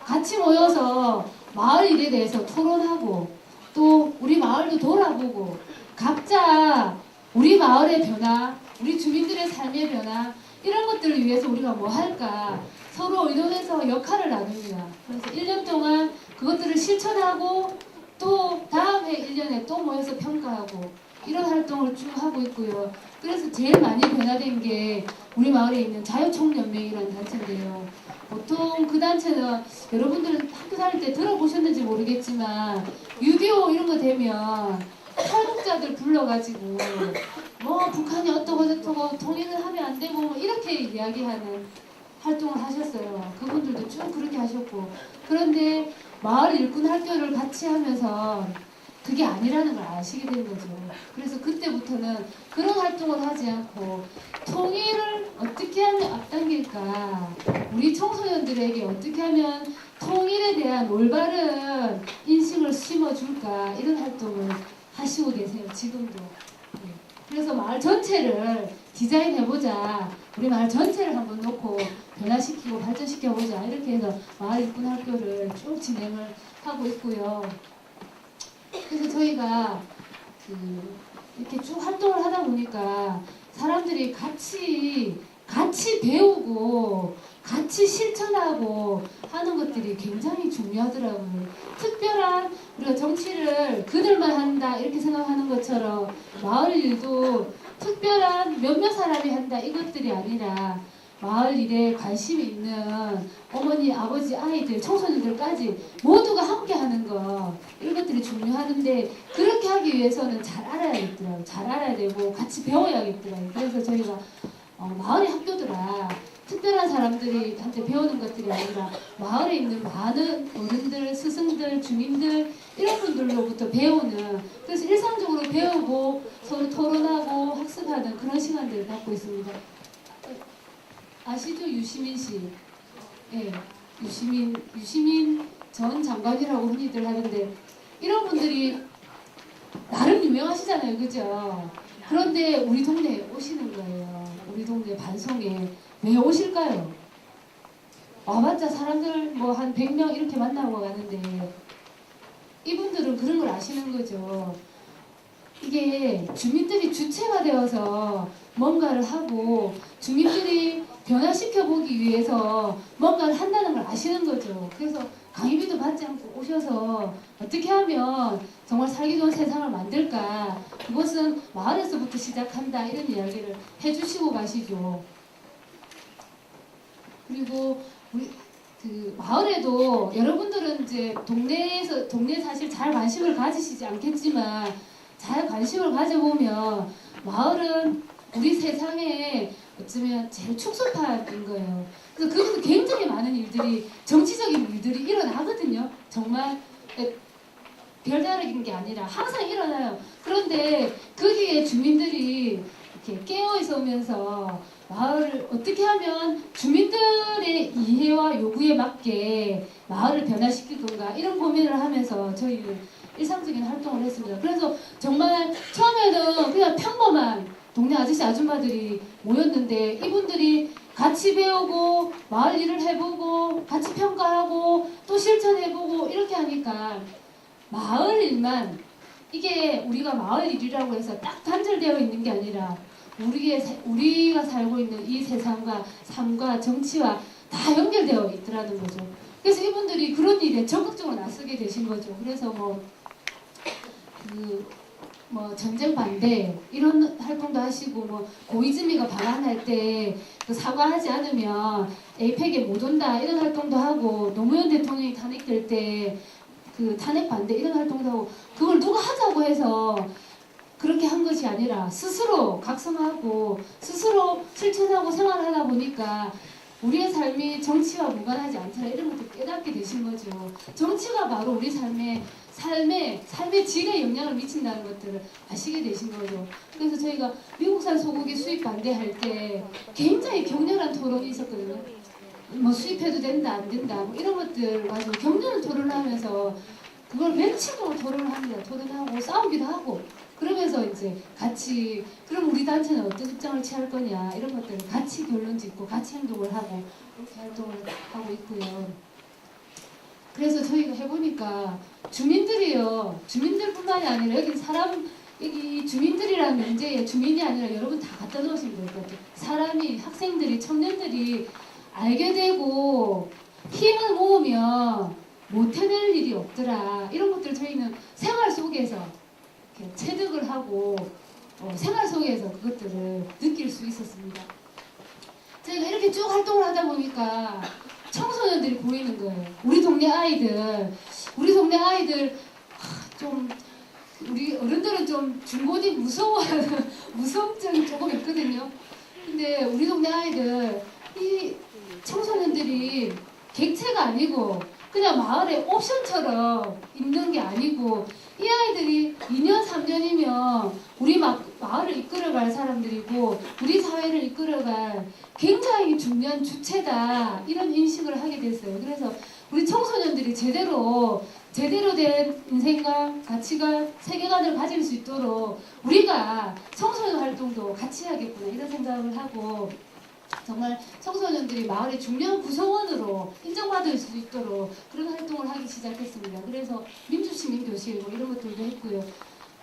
Speaker 1: 같이 모여서 마을 일에 대해서 토론하고 또 우리 마을도 돌아보고 각자 우리 마을의 변화, 우리 주민들의 삶의 변화 이런 것들을 위해서 우리가 뭐 할까 서로 의논해서 역할을 나눕니다. 그래서 1년 동안 그것들을 실천하고 또 다음 해 1년에 또 모여서 평가하고 이런 활동을 쭉 하고 있고요. 그래서 제일 많이 변화된 게 우리 마을에 있는 자유총연맹이라는 단체인데요. 보통 그 단체는 여러분들은 학교 다닐 때 들어보셨는지 모르겠지만 6.25 이런 거 되면 탈북자들 불러가지고 뭐 북한이 어떠고 저떠고 통일을 하면 안 되고 뭐 이렇게 이야기하는 활동을 하셨어요. 그분들도 쭉 그렇게 하셨고 그런데 마을 일꾼 학교를 같이 하면서 그게 아니라는 걸 아시게 된 거죠. 그래서 그때부터는 그런 활동을 하지 않고 통일을 어떻게 하면 앞당길까 우리 청소년들에게 어떻게 하면 통일에 대한 올바른 인식을 심어줄까 이런 활동을 하시고 계세요. 지금도. 네. 그래서 마을 전체를 디자인해보자. 우리 마을 전체를 한번 놓고 변화시키고 발전시켜보자. 이렇게 해서 마을 일꾼 학교를 쭉 진행을 하고 있고요. 그래서 저희가 이렇게 쭉 활동을 하다 보니까 사람들이 같이 배우고 같이 실천하고 하는 것들이 굉장히 중요하더라고요. 특별한 우리가 정치를 그들만 한다 이렇게 생각하는 것처럼 마을 일도 특별한 몇몇 사람이 한다 이것들이 아니라 마을 일에 관심이 있는 어머니, 아버지, 아이들, 청소년들까지 모두가 함께 하는 거 이런 것들이 중요하는데 그렇게 하기 위해서는 잘 알아야겠더라고요. 잘 알아야 되고 같이 배워야겠더라고요. 그래서 저희가 마을의 학교들아 특별한 사람들이 한테 배우는 것들이 아니라 마을에 있는 많은 어른들, 스승들, 주민들 이런 분들로부터 배우는 그래서 일상적으로 배우고 서로 토론하고 학습하는 그런 시간들을 갖고 있습니다. 아시죠? 유시민 씨. 예, 유시민 전 장관이라고 흔히들 하는데 이런 분들이 나름 유명하시잖아요. 그죠? 그런데 우리 동네에 오시는 거예요. 우리 동네 반송에. 왜 오실까요? 와봤자 사람들 뭐 한 100명 이렇게 만나고 가는데 이분들은 그런 걸 아시는 거죠. 이게 주민들이 주체가 되어서 뭔가를 하고 주민들이 변화시켜보기 위해서 뭔가를 한다는 걸 아시는 거죠. 그래서 강의비도 받지 않고 오셔서 어떻게 하면 정말 살기 좋은 세상을 만들까 그것은 마을에서부터 시작한다 이런 이야기를 해주시고 가시죠. 그리고 우리 그 마을에도 여러분들은 이제 동네 사실 잘 관심을 가지시지 않겠지만 잘 관심을 가져보면 마을은 우리 세상에 어쩌면 제일 축소판인 거예요. 그래서 거기서 굉장히 많은 일들이 정치적인 일들이 일어나거든요. 정말 별다른 게 아니라 항상 일어나요. 그런데 거기에 주민들이 이렇게 깨어 있으면서 마을을 어떻게 하면 주민들의 이해와 요구에 맞게 마을을 변화시킬 건가 이런 고민을 하면서 저희는 일상적인 활동을 했습니다. 그래서 정말 처음에는 그냥 평범한 동네 아저씨 아줌마들이 모였는데 이분들이 같이 배우고 마을 일을 해보고 같이 평가하고 또 실천해보고 이렇게 하니까 마을 일만 이게 우리가 마을 일이라고 해서 딱 단절되어 있는 게 아니라 우리가 살고 있는 이 세상과 삶과 정치와 다 연결되어 있더라는 거죠. 그래서 이분들이 그런 일에 적극적으로 나서게 되신 거죠. 그래서 전쟁 반대 이런 활동도 하시고 고이즈미가 방한할 때 그 사과하지 않으면 에이펙에 못 온다 이런 활동도 하고 노무현 대통령이 탄핵될 때 그 탄핵 반대 이런 활동도 하고 그걸 누가 하자고 해서 그렇게 한 것이 아니라 스스로 각성하고 스스로 실천하고 생활하다 보니까 우리의 삶이 정치와 무관하지 않더라 이런 것도 깨닫게 되신 거죠. 정치가 바로 우리 삶의 질에 영향을 미친다는 것들을 아시게 되신 거죠. 그래서 저희가 미국산 소고기 수입 반대할 때 굉장히 격렬한 토론이 있었거든요. 수입해도 된다 안 된다 이런 것들 가지고 격렬한 토론을 하면서 그걸 며칠 동안 토론을 합니다. 토론하고 싸우기도 하고 그러면서 이제 같이 그럼 우리 단체는 어떤 입장을 취할 거냐 이런 것들을 같이 결론 짓고 같이 행동을 하고 그렇게 활동을 하고 있고요. 그래서 저희가 해보니까 주민들뿐만이 아니라 여기 주민들이라는 명제에 주민이 아니라 여러분 다 갖다 놓으시면 될 것 같아요. 사람이 학생들이 청년들이 알게 되고 힘을 모으면 못 해낼 일이 없더라. 이런 것들을 저희는 생활 속에서 이렇게 체득을 하고 생활 속에서 그것들을 느낄 수 있었습니다. 저희가 이렇게 쭉 활동을 하다 보니까 청소년들이 보이는 거예요. 우리 동네 아이들 좀 우리 어른들은 좀 중고딩 무서워하는 무서움증이 조금 있거든요. 근데 우리 동네 아이들 이 청소년들이 객체가 아니고 그냥 마을의 옵션처럼 있는 게 아니고 이 아이들이 2년 3년이면 우리 마을을 이끌어갈 사람들이고 우리 사회를 이끌어갈 굉장히 중요한 주체다 이런 인식을 하게 됐어요. 그래서 우리 청소년들이 제대로 된 인생과 가치관, 세계관을 가질 수 있도록 우리가 청소년 활동도 같이 해야겠구나 이런 생각을 하고 정말 청소년들이 마을의 중요한 구성원으로 인정받을 수 있도록 그런 활동을 하기 시작했습니다. 그래서 민주시민교실 이런 것들도 했고요.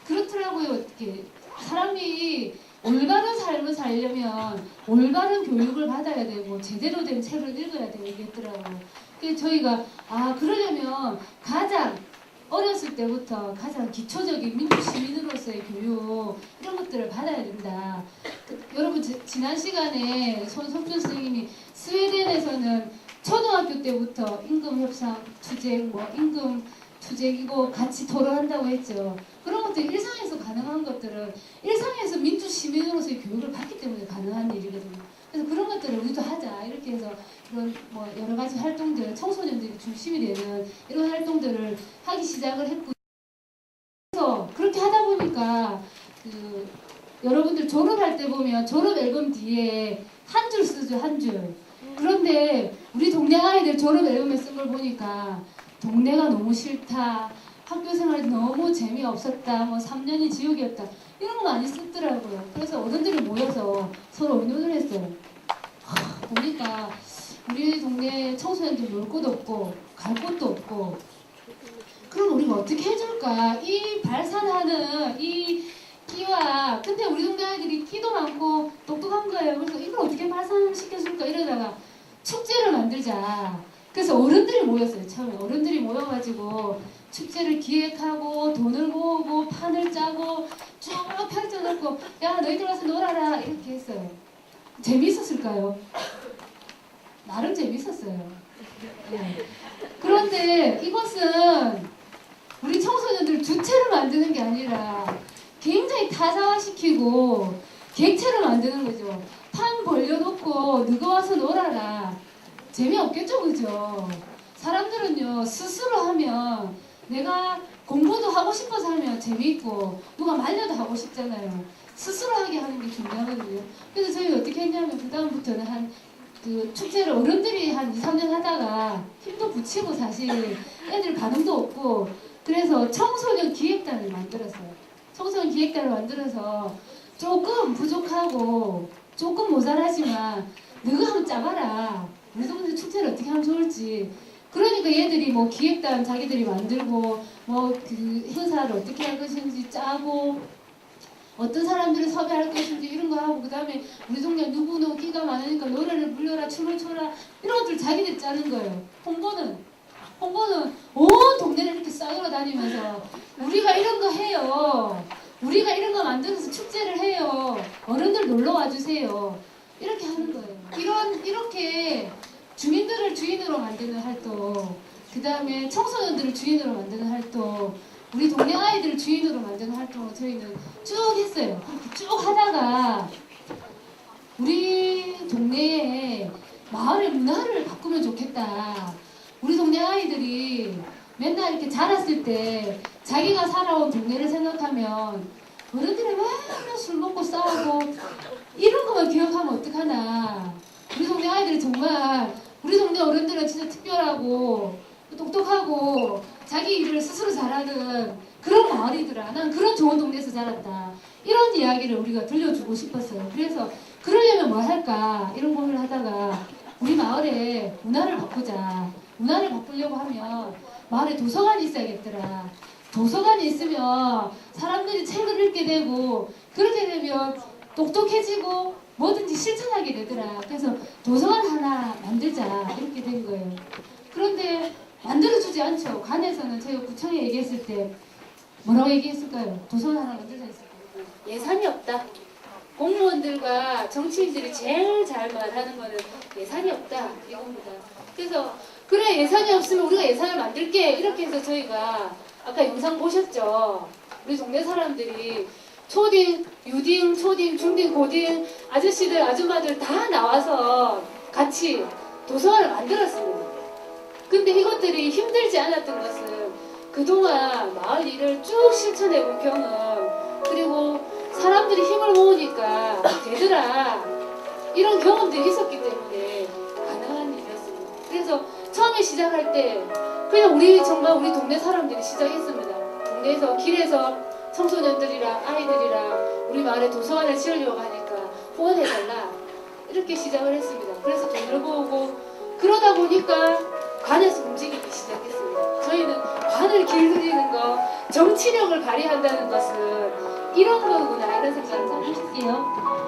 Speaker 1: 그렇더라고요. 이렇게 사람이 올바른 삶을 살려면 올바른 교육을 받아야 되고 제대로 된 책을 읽어야 되겠더라고요. 그래서 저희가 그러려면 가장 어렸을 때부터 가장 기초적인 민주시민으로서의 교육 이런 것들을 받아야 된다. 여러분 지난 시간에 손석준 선생님이 스웨덴에서는 초등학교 때부터 임금 협상 투쟁 임금 투쟁 이거 같이 토론한다고 했죠. 그런 것들 일상에서 가능한 것들은 일상에서 민주시민으로서의 교육을 받기 때문에 가능한 일이거든요. 그래서 그런 것들을 우리도 하자 이렇게 해서 그런 여러 가지 활동들 청소년들이 중심이 되는 이런 활동들을 하기 시작을 했고 그래서 그렇게 하다 보니까 여러분들 졸업할 때 보면 졸업 앨범 뒤에 한 줄 쓰죠 한 줄. 그런데 우리 동네 아이들 졸업 앨범에 쓴 걸 보니까 동네가 너무 싫다. 학교 생활이 너무 재미없었다. 3년이 지옥이었다. 이런 거 많이 쓰더라고요. 그래서 어른들이 모여서 서로 의논을 했어요. 보니까 우리 동네 청소년들 놀 곳도 없고 갈 곳도 없고 그럼 우리가 어떻게 해줄까? 이 발산하는 이 끼와 근데 우리 동네 아이들이 끼도 많고 똑똑한 거예요. 그래서 이걸 어떻게 발산시켜줄까 이러다가 축제를 만들자. 그래서 어른들이 모였어요. 처음에 어른들이 모여가지고 축제를 기획하고 돈을 모으고 판을 짜고 쭉 펼쳐놓고 야 너희들 와서 놀아라 이렇게 했어요. 재미있었을까요? 나름 재미있었어요. 네. 그런데 이것은 우리 청소년들 주체를 만드는 게 아니라 굉장히 타자화시키고 객체를 만드는 거죠. 판 벌려놓고 누가 와서 놀아라. 재미없겠죠, 그죠? 사람들은요 스스로 하면 내가 공부도 하고 싶어서 하면 재미있고 누가 말려도 하고 싶잖아요. 스스로 하게 하는 게 중요하거든요. 그래서 저희 어떻게 했냐면 그 다음부터는 그 축제를 어른들이 한 2, 3년 하다가 힘도 붙이고 사실 애들 반응도 없고 그래서 청소년 기획단을 만들었어요. 청소년 기획단을 만들어서 조금 부족하고 조금 모자라지만 너가 한번 짜봐라. 우리 동네 축제를 어떻게 하면 좋을지. 그러니까 얘들이 기획단 자기들이 만들고 그 행사를 어떻게 할 것인지 짜고 어떤 사람들을 섭외할 것인지 이런 거 하고, 그 다음에 우리 동네 누구 끼가 많으니까 노래를 불러라, 춤을 춰라, 이런 것들 자기들 짜는 거예요. 홍보는 온 동네를 이렇게 싸돌아다니면서 우리가 이런 거 해요. 우리가 이런 거 만들어서 축제를 해요. 어른들 놀러 와주세요. 이렇게 하는 거예요. 이렇게 주민들을 주인으로 만드는 활동, 그 다음에 청소년들을 주인으로 만드는 활동, 우리 동네 아이들을 주인으로 만드는 활동을 저희는 쭉 했어요. 쭉 하다가 우리 동네에 마을의 문화를 바꾸면 좋겠다. 우리 동네 아이들이 맨날 이렇게 자랐을 때 자기가 살아온 동네를 생각하면 어른들이 맨날 술 먹고 싸우고 이런 것만 기억하면 어떡하나. 우리 동네 아이들이 정말, 우리 동네 어른들은 진짜 특별하고 똑똑하고 자기 일을 스스로 잘하는 그런 마을이더라. 난 그런 좋은 동네에서 자랐다. 이런 이야기를 우리가 들려주고 싶었어요. 그래서 그러려면 뭐 할까 이런 고민을 하다가 우리 마을에 문화를 바꾸자. 문화를 바꾸려고 하면 마을에 도서관이 있어야겠더라. 도서관이 있으면 사람들이 책을 읽게 되고, 그렇게 되면 똑똑해지고 뭐든지 실천하게 되더라. 그래서 도서관 하나 만들자 이렇게 된 거예요. 그런데 만들어주지 않죠. 관에서는 저희가 구청에 얘기했을 때 뭐라고 얘기했을까요? 도서관 하나 만들자 했을까요? 예산이 없다. 공무원들과 정치인들이 제일 잘 말하는 거는 예산이 없다 이겁니다. 그래서 그래, 예산이 없으면 우리가 예산을 만들게 이렇게 해서 저희가 아까 영상 보셨죠? 우리 동네 사람들이 초딩, 유딩, 초딩, 중딩, 고딩 아저씨들, 아줌마들 다 나와서 같이 도서관을 만들었습니다. 근데 이것들이 힘들지 않았던 것은 그동안 마을 일을 쭉 실천해본 경험, 그리고 사람들이 힘을 모으니까 되더라, 이런 경험들이 있었기 때문에 가능한 일이었습니다. 그래서 처음에 시작할 때 그냥 정말 우리 동네 사람들이 시작했습니다. 동네에서 길에서 청소년들이랑 아이들이랑 우리 마을에 도서관을 지으려고 하니까 후원해달라 이렇게 시작을 했습니다. 그래서 돈을 모으고 그러다 보니까 관에서 움직이기 시작했습니다. 저희는 관을 길들이는 거, 정치력을 발휘한다는 것은 이런 거구나 이런 생각을 잘 하실게요.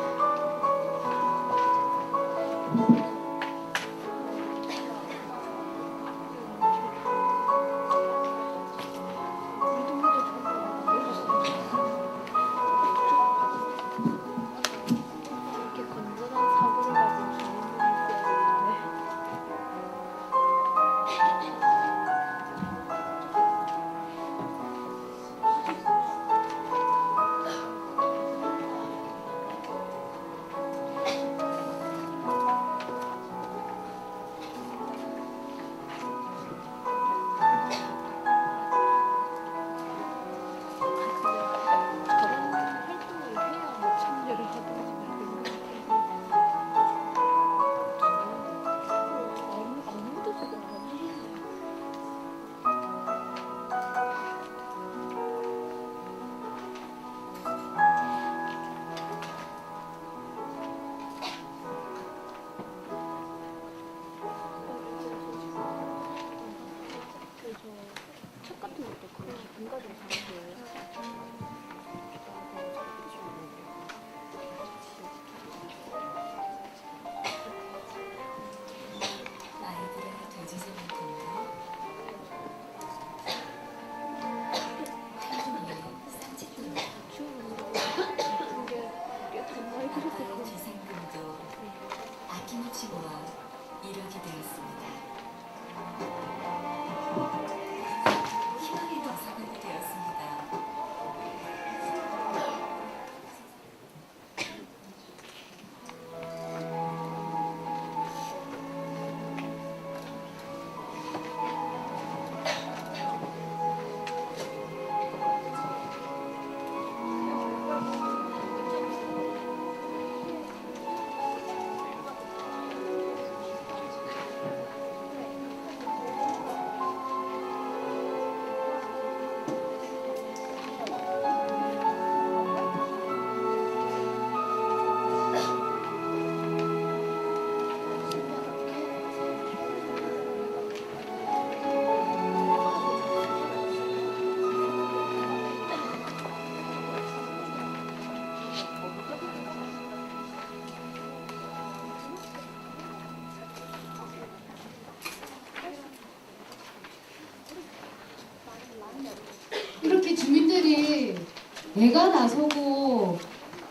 Speaker 1: 내가 나서고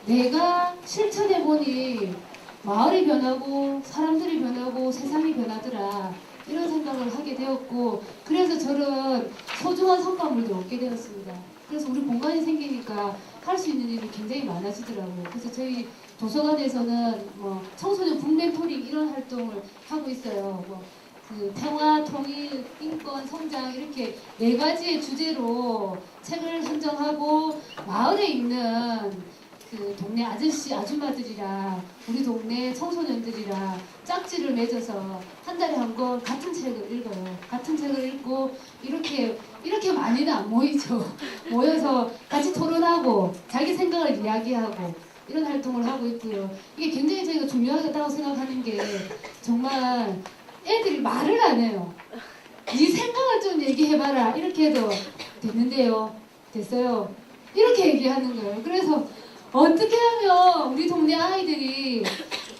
Speaker 1: 내가 실천해보니 마을이 변하고 사람들이 변하고 세상이 변하더라 이런 생각을 하게 되었고 그래서 저는 소중한 성과물도 얻게 되었습니다. 그래서 우리 공간이 생기니까 할 수 있는 일이 굉장히 많아지더라고요. 그래서 저희 도서관에서는 뭐 청소년 북멘토링 이런 활동을 하고 있어요. 뭐 그 평화, 통일, 인권, 성장 이렇게 4가지의 주제로 책을 선정하고 마을에 있는 그 동네 아저씨 아줌마들이랑 우리 동네 청소년들이랑 짝지를 맺어서 한 달에 한 권 같은 책을 읽어요. 같은 책을 읽고 이렇게 많이는 안 모이죠. 모여서 같이 토론하고 자기 생각을 이야기하고 이런 활동을 하고 있고요. 이게 굉장히 저희가 중요하다고 생각하는 게 정말 애들이 말을 안 해요. 네 생각을 좀 얘기해봐라 이렇게 해도 됐는데요. 됐어요. 이렇게 얘기하는 거예요. 그래서 어떻게 하면 우리 동네 아이들이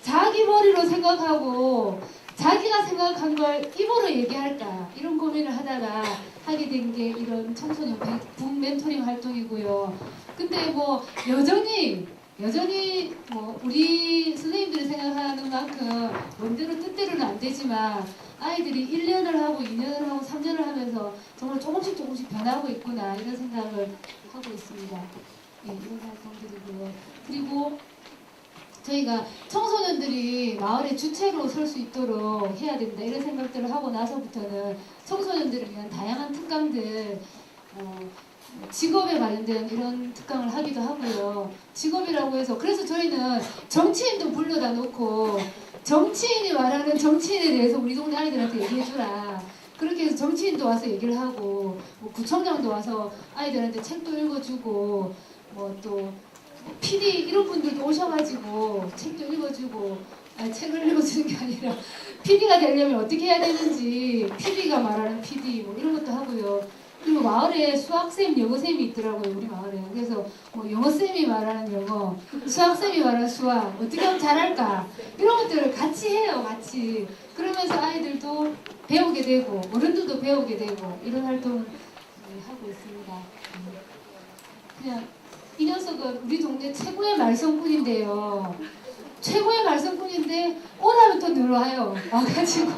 Speaker 1: 자기 머리로 생각하고 자기가 생각한 걸 입으로 얘기할까 이런 고민을 하다가 하게 된 게 이런 청소년 북 멘토링 활동이고요. 근데 뭐 여전히 뭐 우리 선생님들이 생각하는 만큼 원대로 뜻대로는 안 되지만 아이들이 1년을 하고 2년을 하고 3년을 하면서 정말 조금씩 변하고 있구나 이런 생각을 하고 있습니다. 예, 이런 활동들이고요. 그리고 저희가 청소년들이 마을의 주체로 설 수 있도록 해야 된다 이런 생각들을 하고 나서부터는 청소년들을 위한 다양한 특강들 직업에 관련된 이런 특강을 하기도 하고요. 직업이라고 해서 그래서 저희는 정치인도 불러다 놓고 정치인이 말하는 정치인에 대해서 우리 동네 아이들한테 얘기해주라. 그렇게 해서 정치인도 와서 얘기를 하고 뭐 구청장도 와서 아이들한테 책도 읽어주고 뭐 또 PD 이런 분들도 오셔가지고 책도 읽어주고 책을 읽어주는 게 아니라 PD가 되려면 어떻게 해야 되는지 PD가 말하는 PD 뭐 이런 것도 하고요. 그리고 마을에 수학쌤, 영어쌤이 있더라고요. 우리 마을에. 그래서 뭐 영어쌤이 말하는 영어, 수학쌤이 말하는 수학 어떻게 하면 잘할까 이런 것들을 같이 해요. 같이. 그러면서 아이들도 배우게 되고 어른들도 배우게 되고 이런 활동을 하고 있습니다. 그냥 이 녀석은 우리 동네 최고의 말썽꾼인데요. 최고의 말썽꾼인데 오라면 또 늘 와요. 와가지고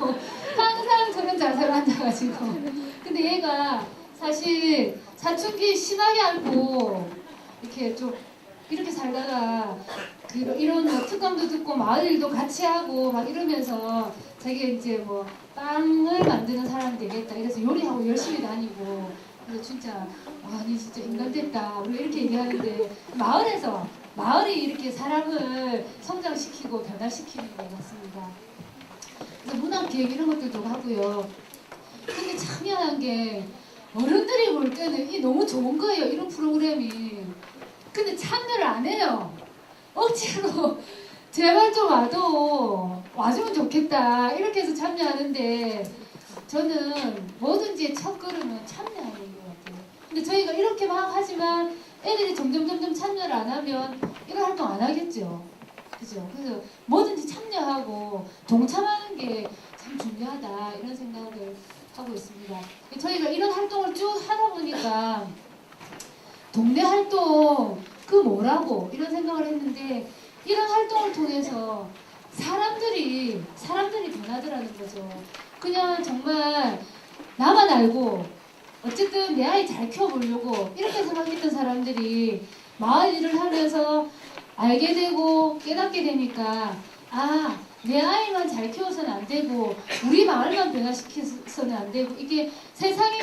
Speaker 1: 항상 저런 자세로 앉아가지고. 근데 얘가 사실 사춘기 심하게 앓고 이렇게 좀 이렇게 살다가 이런 뭐 특강도 듣고 마을 일도 같이 하고 막 이러면서 자기가 이제 뭐 빵을 만드는 사람이 되겠다. 이래서 요리하고 열심히 다니고 그래서 진짜 아니 진짜 인간 됐다. 우리가 이렇게 얘기하는데 마을이 이렇게 사람을 성장시키고 변화시키는 것 같습니다. 그래서 문화기획 이런 것들도 하고요. 근데 참 미안한 게 어른들이 볼 때는 이 너무 좋은 거예요. 이런 프로그램이. 근데 참여를 안 해요. 억지로 제발 좀 와주면 좋겠다. 이렇게 해서 참여하는데 저는 뭐든지 첫 걸음은 참여하는 것 같아요. 근데 저희가 이렇게 막 하지만 애들이 점점 참여를 안 하면 이런 활동 안 하겠죠. 그죠? 그래서 뭐든지 참여하고 동참하는 게 참 중요하다. 이런 생각을 하고 있습니다. 저희가 이런 활동을 쭉 하다 보니까 동네 활동 그 뭐라고 이런 생각을 했는데 이런 활동을 통해서 사람들이 변하더라는 거죠. 그냥 정말 나만 알고 어쨌든 내 아이 잘 키워보려고 이렇게 생각했던 사람들이 마을 일을 하면서 알게 되고 깨닫게 되니까 내 아이만 잘 키워서는 안 되고 우리 마을만 변화시켜서는 안 되고 이게 세상이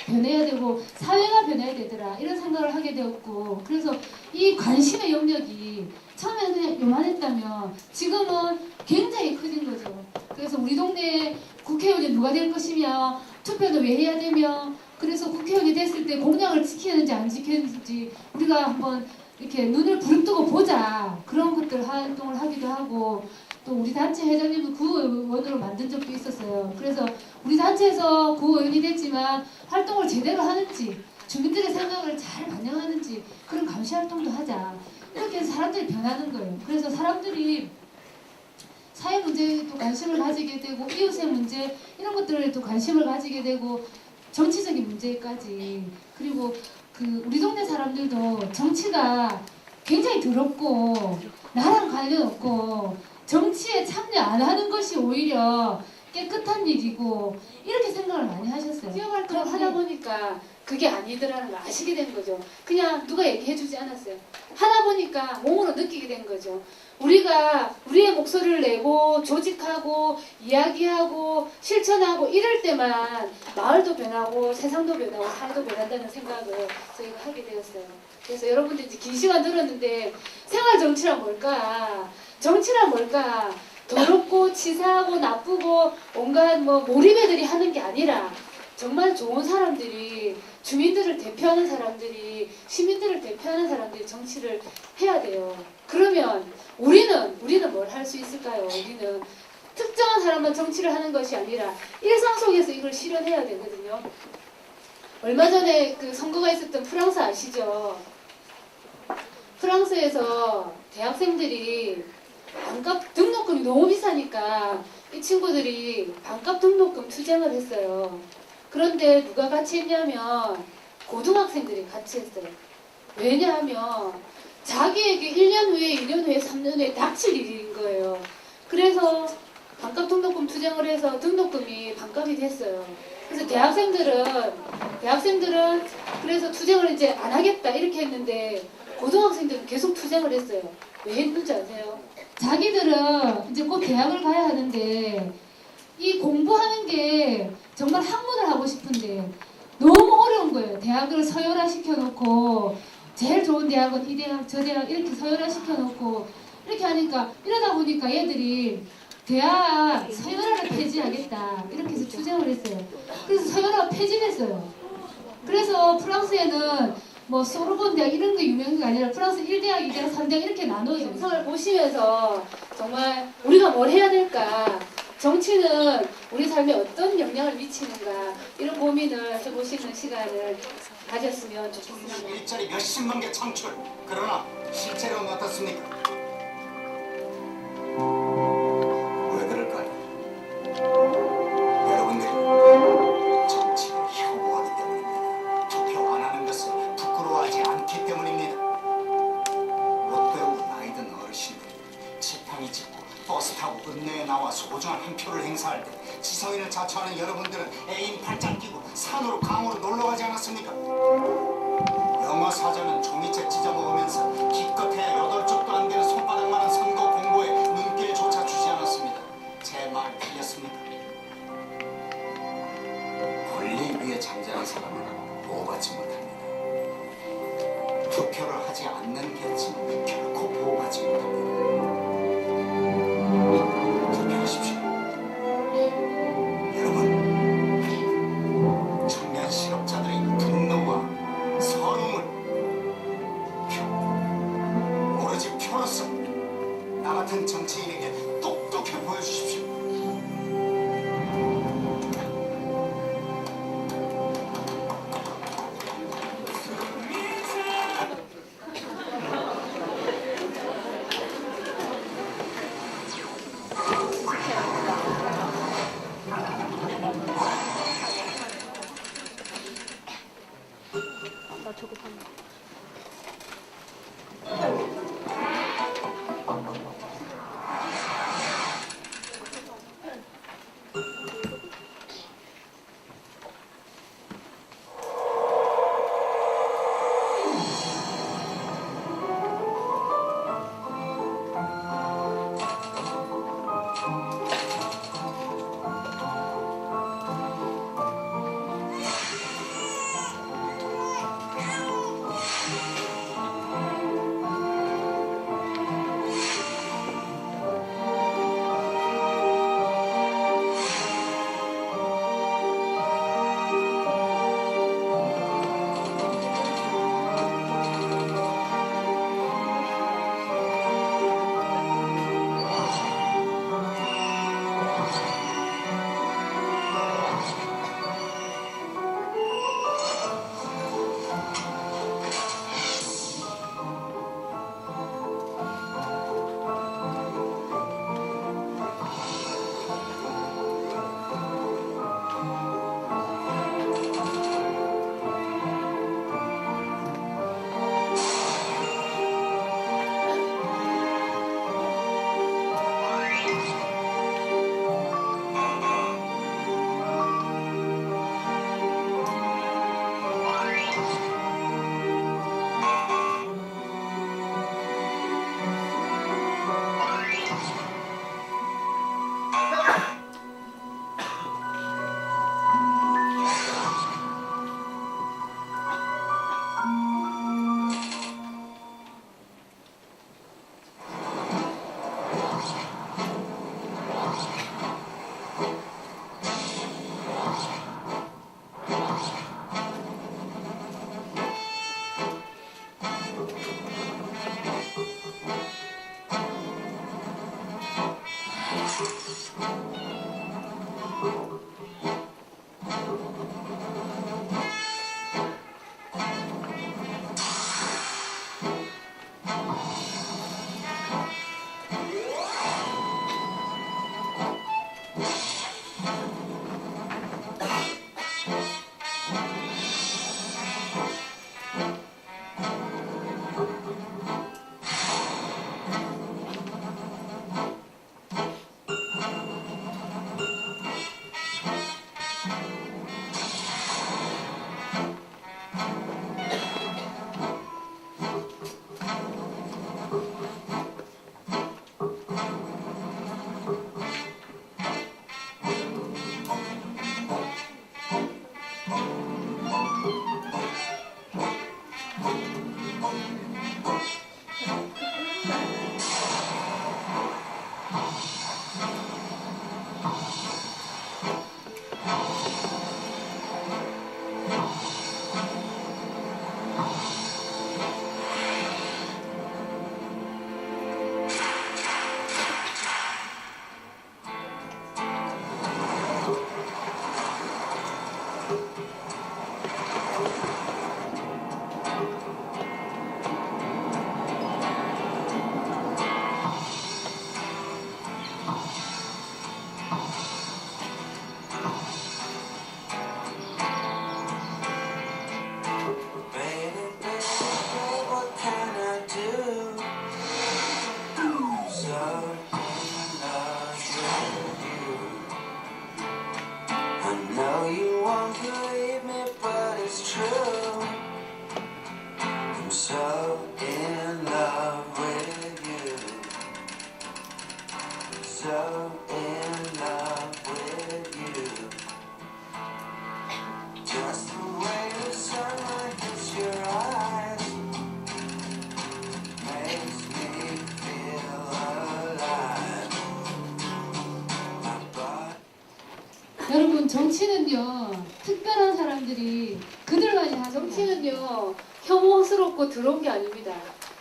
Speaker 1: 변해야 되고 사회가 변해야 되더라 이런 생각을 하게 되었고 그래서 이 관심의 영역이 처음에는 그냥 요만했다면 지금은 굉장히 커진 거죠. 그래서 우리 동네에 국회의원이 누가 될 것이며 투표는 왜 해야 되며 그래서 국회의원이 됐을 때 공약을 지키는지 안 지키는지 우리가 한번 이렇게 눈을 부릅뜨고 보자 그런 것들 활동을 하기도 하고 또 우리 단체 회장님은 구의원으로 만든 적도 있었어요. 그래서 우리 단체에서 구의원이 됐지만 활동을 제대로 하는지 주민들의 생각을 잘 반영하는지 그런 감시 활동도 하자. 이렇게 해서 사람들이 변하는 거예요. 그래서 사람들이 사회 문제에도 관심을 가지게 되고 이웃의 문제 이런 것들에도 관심을 가지게 되고 정치적인 문제까지 그리고
Speaker 2: 우리 동네 사람들도 정치가 굉장히 더럽고 나랑 관련 없고 정치에 참여 안 하는 것이 오히려 깨끗한 일이고 이렇게 생각을 많이 하셨어요.
Speaker 1: 지역 활동을 하다 보니까 그게 아니더라는 걸 아시게 된 거죠. 그냥 누가 얘기해 주지 않았어요. 하다 보니까 몸으로 느끼게 된 거죠. 우리가 우리의 목소리를 내고 조직하고 이야기하고 실천하고 이럴 때만 마을도 변하고 세상도 변하고 사회도 변한다는 생각을 저희가 하게 되었어요. 그래서 여러분들 이제 긴 시간 들었는데 생활 정치란 뭘까? 정치란 뭘까? 더럽고 치사하고 나쁘고 온갖 몰입애들이 하는 게 아니라 정말 좋은 사람들이 주민들을 대표하는 사람들이 시민들을 대표하는 사람들이 정치를 해야 돼요. 그러면 우리는 뭘 할 수 있을까요? 우리는 특정한 사람만 정치를 하는 것이 아니라 일상 속에서 이걸 실현해야 되거든요. 얼마 전에 그 선거가 있었던 프랑스 아시죠? 프랑스에서 대학생들이 반값 등록금이 너무 비싸니까 이 친구들이 반값 등록금 투쟁을 했어요. 그런데 누가 같이 했냐면 고등학생들이 같이 했어요. 왜냐하면 자기에게 1년 후에, 2년 후에, 3년 후에 닥칠 일인 거예요. 그래서 반값 등록금 투쟁을 해서 등록금이 반값이 됐어요. 그래서 대학생들은 그래서 투쟁을 이제 안 하겠다 이렇게 했는데 고등학생들은 계속 투쟁을 했어요. 왜 했는지 아세요?
Speaker 2: 자기들은 이제 곧 대학을 가야 하는데 이 공부하는 게 정말 학문을 하고 싶은데 너무 어려운 거예요. 대학을 서열화 시켜놓고 제일 좋은 대학은 이 대학 저 대학 이렇게 서열화 시켜놓고 이렇게 하니까 이러다 보니까 얘들이 대학 서열화를 폐지하겠다 이렇게 해서 투쟁을 했어요. 그래서 서열화가 폐지됐어요. 그래서 프랑스에는 소르본 대학 이런 게 유명한 게 아니라 프랑스 1대학, 2대학, 3대학 이렇게 나눠져요.
Speaker 1: 영상을 보시면서 정말 우리가 뭘 해야 될까? 정치는 우리 삶에 어떤 영향을 미치는가? 이런 고민을 해보시는 시간을 가졌으면 좋겠습니다.
Speaker 3: 일자리 몇십만 개 창출. 그러나 실제로는 어떻습니까? 왜 그럴까요? 여러분들이 정치를 혐오하기 때문입니다. 투표 안 하는 것을 부끄러워하지 않기 때문입니다. 못 배우고 나이든 어르신들이 지팡이 짚고 버스 타고 읍내에 나와 소중한 한 표를 행사할 때 지성인을 자처하는 여러분들은 애인 팔짱 끼고 산으로 강으로 놀러 가지 않았습니까? 영어 사전은 종이책 찢어 먹으면서 기껏해야 8쪽도 안 되는 손바닥만한 선거 공고에 눈길조차 주지 않았습니다. 제 말 틀렸습니까? 권리 위에 잠자는 사람은 보호받지 못합니다. 투표를 하지 않는 계층은 결코 보호받지 못합니다. 투표하십시오. 여러분, 청년 실업자들의 분노와 서름을 오로지 표로서 나 같은 정치인에게 똑똑히 보여주십시오.
Speaker 2: 여러분, 정치는요, 특별한 사람들이 그들만이 하는
Speaker 1: 정치는요, 혐오스럽고 더러운 게 아닙니다.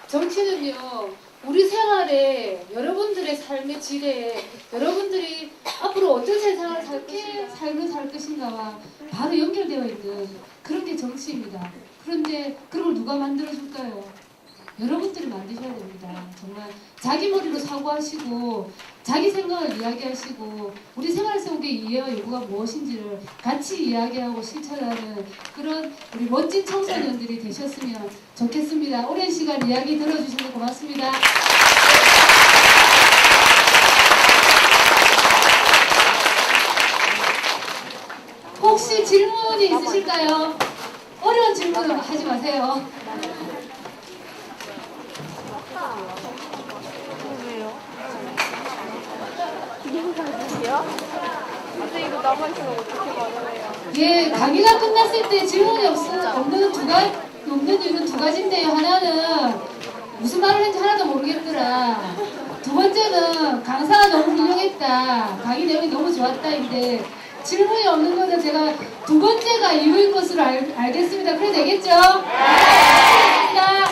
Speaker 1: 정치는요, 우리 생활에, 여러분들의 삶의 질에, 여러분들이 앞으로 어떤 세상을 살
Speaker 2: 어떻게
Speaker 1: 것인가,
Speaker 2: 삶을 살 것인가와 바로 연결되어 있는 그런 게 정치입니다. 그런데 그런 걸 누가 만들어줄까요? 여러분들이 만드셔야 됩니다. 정말 자기 머리로 사고하시고 자기 생각을 이야기하시고 우리 생활 속의 이해와 요구가 무엇인지를 같이 이야기하고 실천하는 그런 우리 멋진 청소년들이 되셨으면 좋겠습니다. 오랜 시간 이야기 들어주셔서 고맙습니다. 혹시 질문이 있으실까요? 어려운 질문은 하지 마세요.
Speaker 4: 근데 이거 남아있으면 어떻게 가능해요?
Speaker 2: 예, 강의가 끝났을 때 질문이 없는 이유는 두 가지인데요. 하나는 무슨 말을 했는지 하나도 모르겠더라. 두 번째는 강사가 너무 훌륭했다. 강의 내용이 너무 좋았다인데 질문이 없는 거는 제가 두 번째가 이유인 것으로 알겠습니다. 그래 되겠죠? 네.